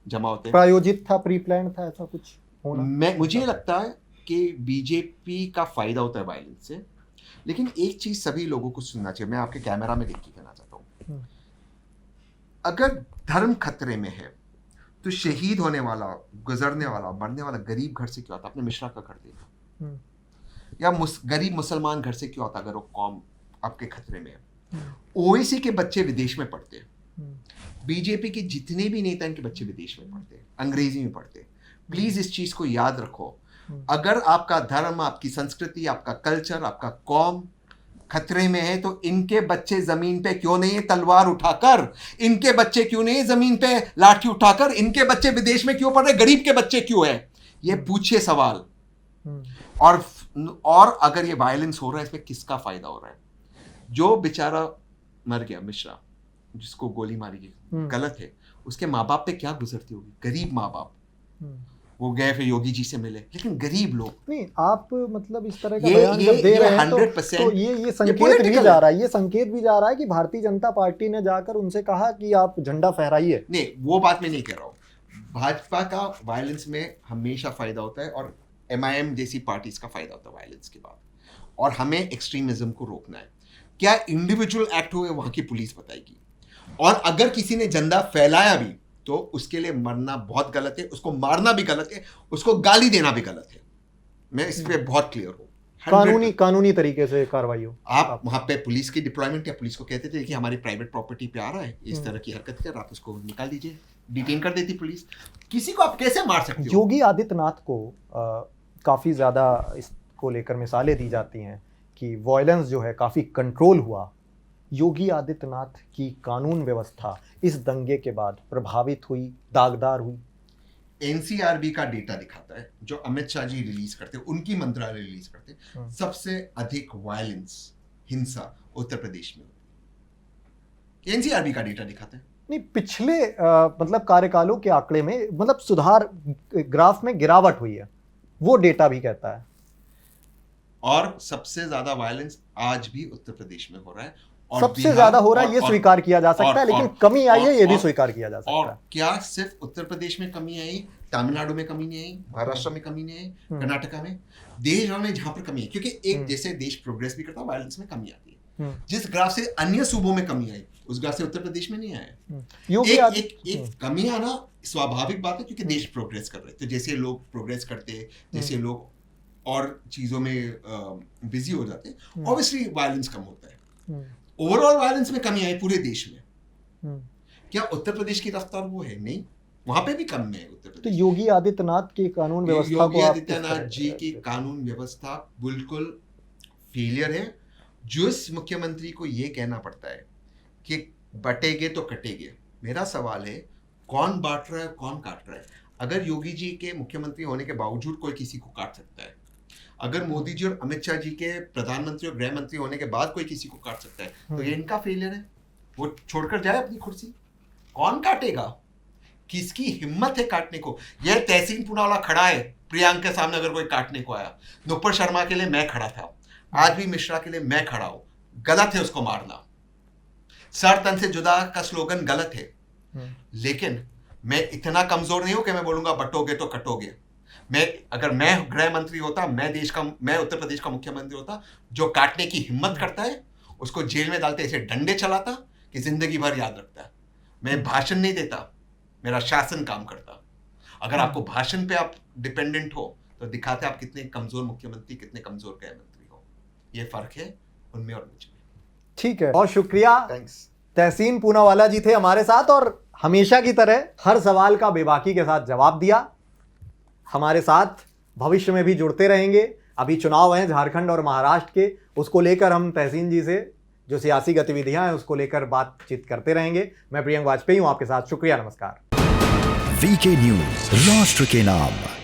जमा होते हैं। प्रायोजित था, प्री प्लान था, ऐसा कुछ होना? मुझे लगता है कि बीजेपी का फायदा होता है वायलेंस से। लेकिन एक चीज सभी लोगों को सुनना चाहिए, मैं आपके कैमरा में देख के कहना चाहता हूँ, अगर धर्म खतरे में है तो शहीद होने वाला, गुजरने वाला, मरने वाला गरीब घर से क्यों आता? अपने मिश्रा का घर देखा, या गरीब मुसलमान घर से क्यों आता अगर वो कौम आपके खतरे में है? ओवैसी के बच्चे विदेश में पढ़ते हैं, बीजेपी के जितने भी नेता इनके बच्चे विदेश में पढ़ते हैं, अंग्रेजी में पढ़ते हैं। प्लीज इस चीज को याद रखो। अगर आपका धर्म, आपकी संस्कृति, आपका कल्चर, आपका कौम खतरे में है तो इनके बच्चे जमीन पे क्यों नहीं है तलवार उठाकर, इनके बच्चे क्यों नहीं है जमीन पे लाठी उठाकर, इनके बच्चे विदेश में क्यों पढ़ रहे, गरीब के बच्चे क्यों है, ये पूछिए सवाल। और अगर ये वायलेंस हो रहा है इसमें किसका फायदा हो रहा है? जो बेचारा मर गया मिश्रा, जिसको गोली मारी गई, गलत है, उसके माँ बाप पे क्या गुजरती होगी, गरीब माँ बाप, वो गए फिर योगी जी से मिले, लेकिन गरीब लोग। नहीं, आप मतलब इस तरह का बयान जब दे रहे हैं तो ये संकेत भी जा रहा है, ये संकेत भी जा रहा है कि भारतीय जनता पार्टी ने जाकर उनसे कहा कि आप झंडा फहराइए। नहीं, वो बात मैं नहीं कह रहा हूँ। भाजपा का वायलेंस में हमेशा फायदा होता है और MIM जैसी पार्टीज का फायदा होता है वायलेंस के बाद, और हमें एक्सट्रीमिज्म को रोकना है। क्या इंडिविजुअल एक्ट हुए वहां की पुलिस बताएगी, और अगर किसी ने झंडा फैलाया भी तो उसके लिए मरना बहुत गलत है, उसको मारना भी गलत है, उसको गाली देना भी गलत है। मैं इस पे बहुत क्लियर हूँ। कानूनी तरीके से कार्रवाई हो। आप वहां पे पुलिस की डिप्लॉयमेंट या पुलिस को कहते थे कि हमारी प्राइवेट प्रॉपर्टी पे आ रहा है, इस तरह की हरकत कर, आप उसको निकाल दीजिए, डिटेन कर देती पुलिस। किसी को आप कैसे मार सकते हो? योगी आदित्यनाथ को काफी ज्यादा इसको लेकर मिसालें दी जाती हैं कि वायलेंस जो है काफी कंट्रोल हुआ। योगी आदित्यनाथ की कानून व्यवस्था इस दंगे के बाद प्रभावित हुई, दागदार हुई? NCRB का डेटा दिखाता है, जो अमित शाह जी रिलीज करते हैं, उनकी मंत्रालय रिलीज करते हैं, सबसे अधिक वायलेंस, हिंसा उत्तर प्रदेश में होती है। NCRB का डेटा दिखाता है। नहीं, पिछले मतलब कार्यकालों के आंकड़े में मतलब सुधार, ग्राफ में गिरावट हुई है, वो डेटा भी कहता है। और सबसे ज्यादा वायलेंस आज भी उत्तर प्रदेश में हो रहा है, और सबसे ज्यादा हो रहा है, ये स्वीकार किया जा सकता है, लेकिन कमी आई है, ये भी स्वीकार किया जा सकता है। और क्या सिर्फ उत्तर प्रदेश में कमी आई, तमिलनाडु में कमी नहीं आई, महाराष्ट्र में कमी नहीं आई, कर्नाटका में, देश भर में जहां पर कमी है, क्योंकि एक जैसे देश प्रोग्रेस भी करता है, वायलेंस में कमी आती है। जिस ग्राफ से अन्य सूबों में कमी आई, उस ग्राफ से उत्तर प्रदेश में नहीं आया। एक कमी आना स्वाभाविक बात है, क्योंकि देश प्रोग्रेस कर रहे हैं। तो जैसे लोग प्रोग्रेस करते, जैसे लोग और चीजों में बिजी हो जाते हैं, ऑब्वियसली वायलेंस कम होता है। ओवरऑल वायलेंस में कमी आई पूरे देश में। क्या उत्तर प्रदेश की रफ्तार वो है? नहीं, वहां पे भी कम है उत्तर प्रदेश। तो योगी आदित्यनाथ की कानून व्यवस्था को, योगी आदित्यनाथ जी की कानून व्यवस्था बिल्कुल फेलियर है। जिस मुख्यमंत्री को ये कहना पड़ता है कि बटेगे तो कटेगे, मेरा सवाल है कौन बांट रहा है, कौन काट रहा है? अगर योगी जी के मुख्यमंत्री होने के बावजूद कोई किसी को काट सकता है, अगर मोदी जी और अमित शाह जी के प्रधानमंत्री और गृह मंत्री होने के बाद कोई किसी को काट सकता है, तो ये इनका फेलियर है। वो छोड़कर जाए अपनी कुर्सी, कौन काटेगा? किसकी हिम्मत है काटने को? यह तहसीन पूनावाला खड़ा है प्रियांक के सामने, अगर कोई काटने को आया, नुपुर शर्मा के लिए मैं खड़ा था, आज भी मिश्रा के लिए मैं खड़ा हूं। गलत है उसको मारना, सर तन से जुदा का स्लोगन गलत है, लेकिन मैं इतना कमजोर नहीं हूं कि मैं बोलूंगा बटोगे तो कटोगे। अगर मैं गृह मंत्री होता, मैं उत्तर प्रदेश का मुख्यमंत्री होता, जो काटने की हिम्मत करता है उसको जेल में डालते, ऐसे डंडे चलाता कि जिंदगी भर याद रखता है। मैं भाषण नहीं देता, मेरा शासन काम करता। अगर आपको भाषण पे आप डिपेंडेंट हो तो दिखाते आप कितने कमजोर मुख्यमंत्री, कितने कमजोर गृह मंत्री हो। ये फर्क है उनमें और मुझ में। ठीक है, बहुत शुक्रिया। थैंक्स। तहसीन पूनावाला जी थे हमारे साथ, और हमेशा की तरह हर सवाल का बेबाकी के साथ जवाब दिया। हमारे साथ भविष्य में भी जुड़ते रहेंगे। अभी चुनाव हैं झारखंड और महाराष्ट्र के, उसको लेकर हम तहसीन जी से जो सियासी गतिविधियां हैं उसको लेकर बातचीत करते रहेंगे। मैं प्रियंक वाजपेयी हूं आपके साथ। शुक्रिया, नमस्कार। वीके न्यूज, राष्ट्र के नाम।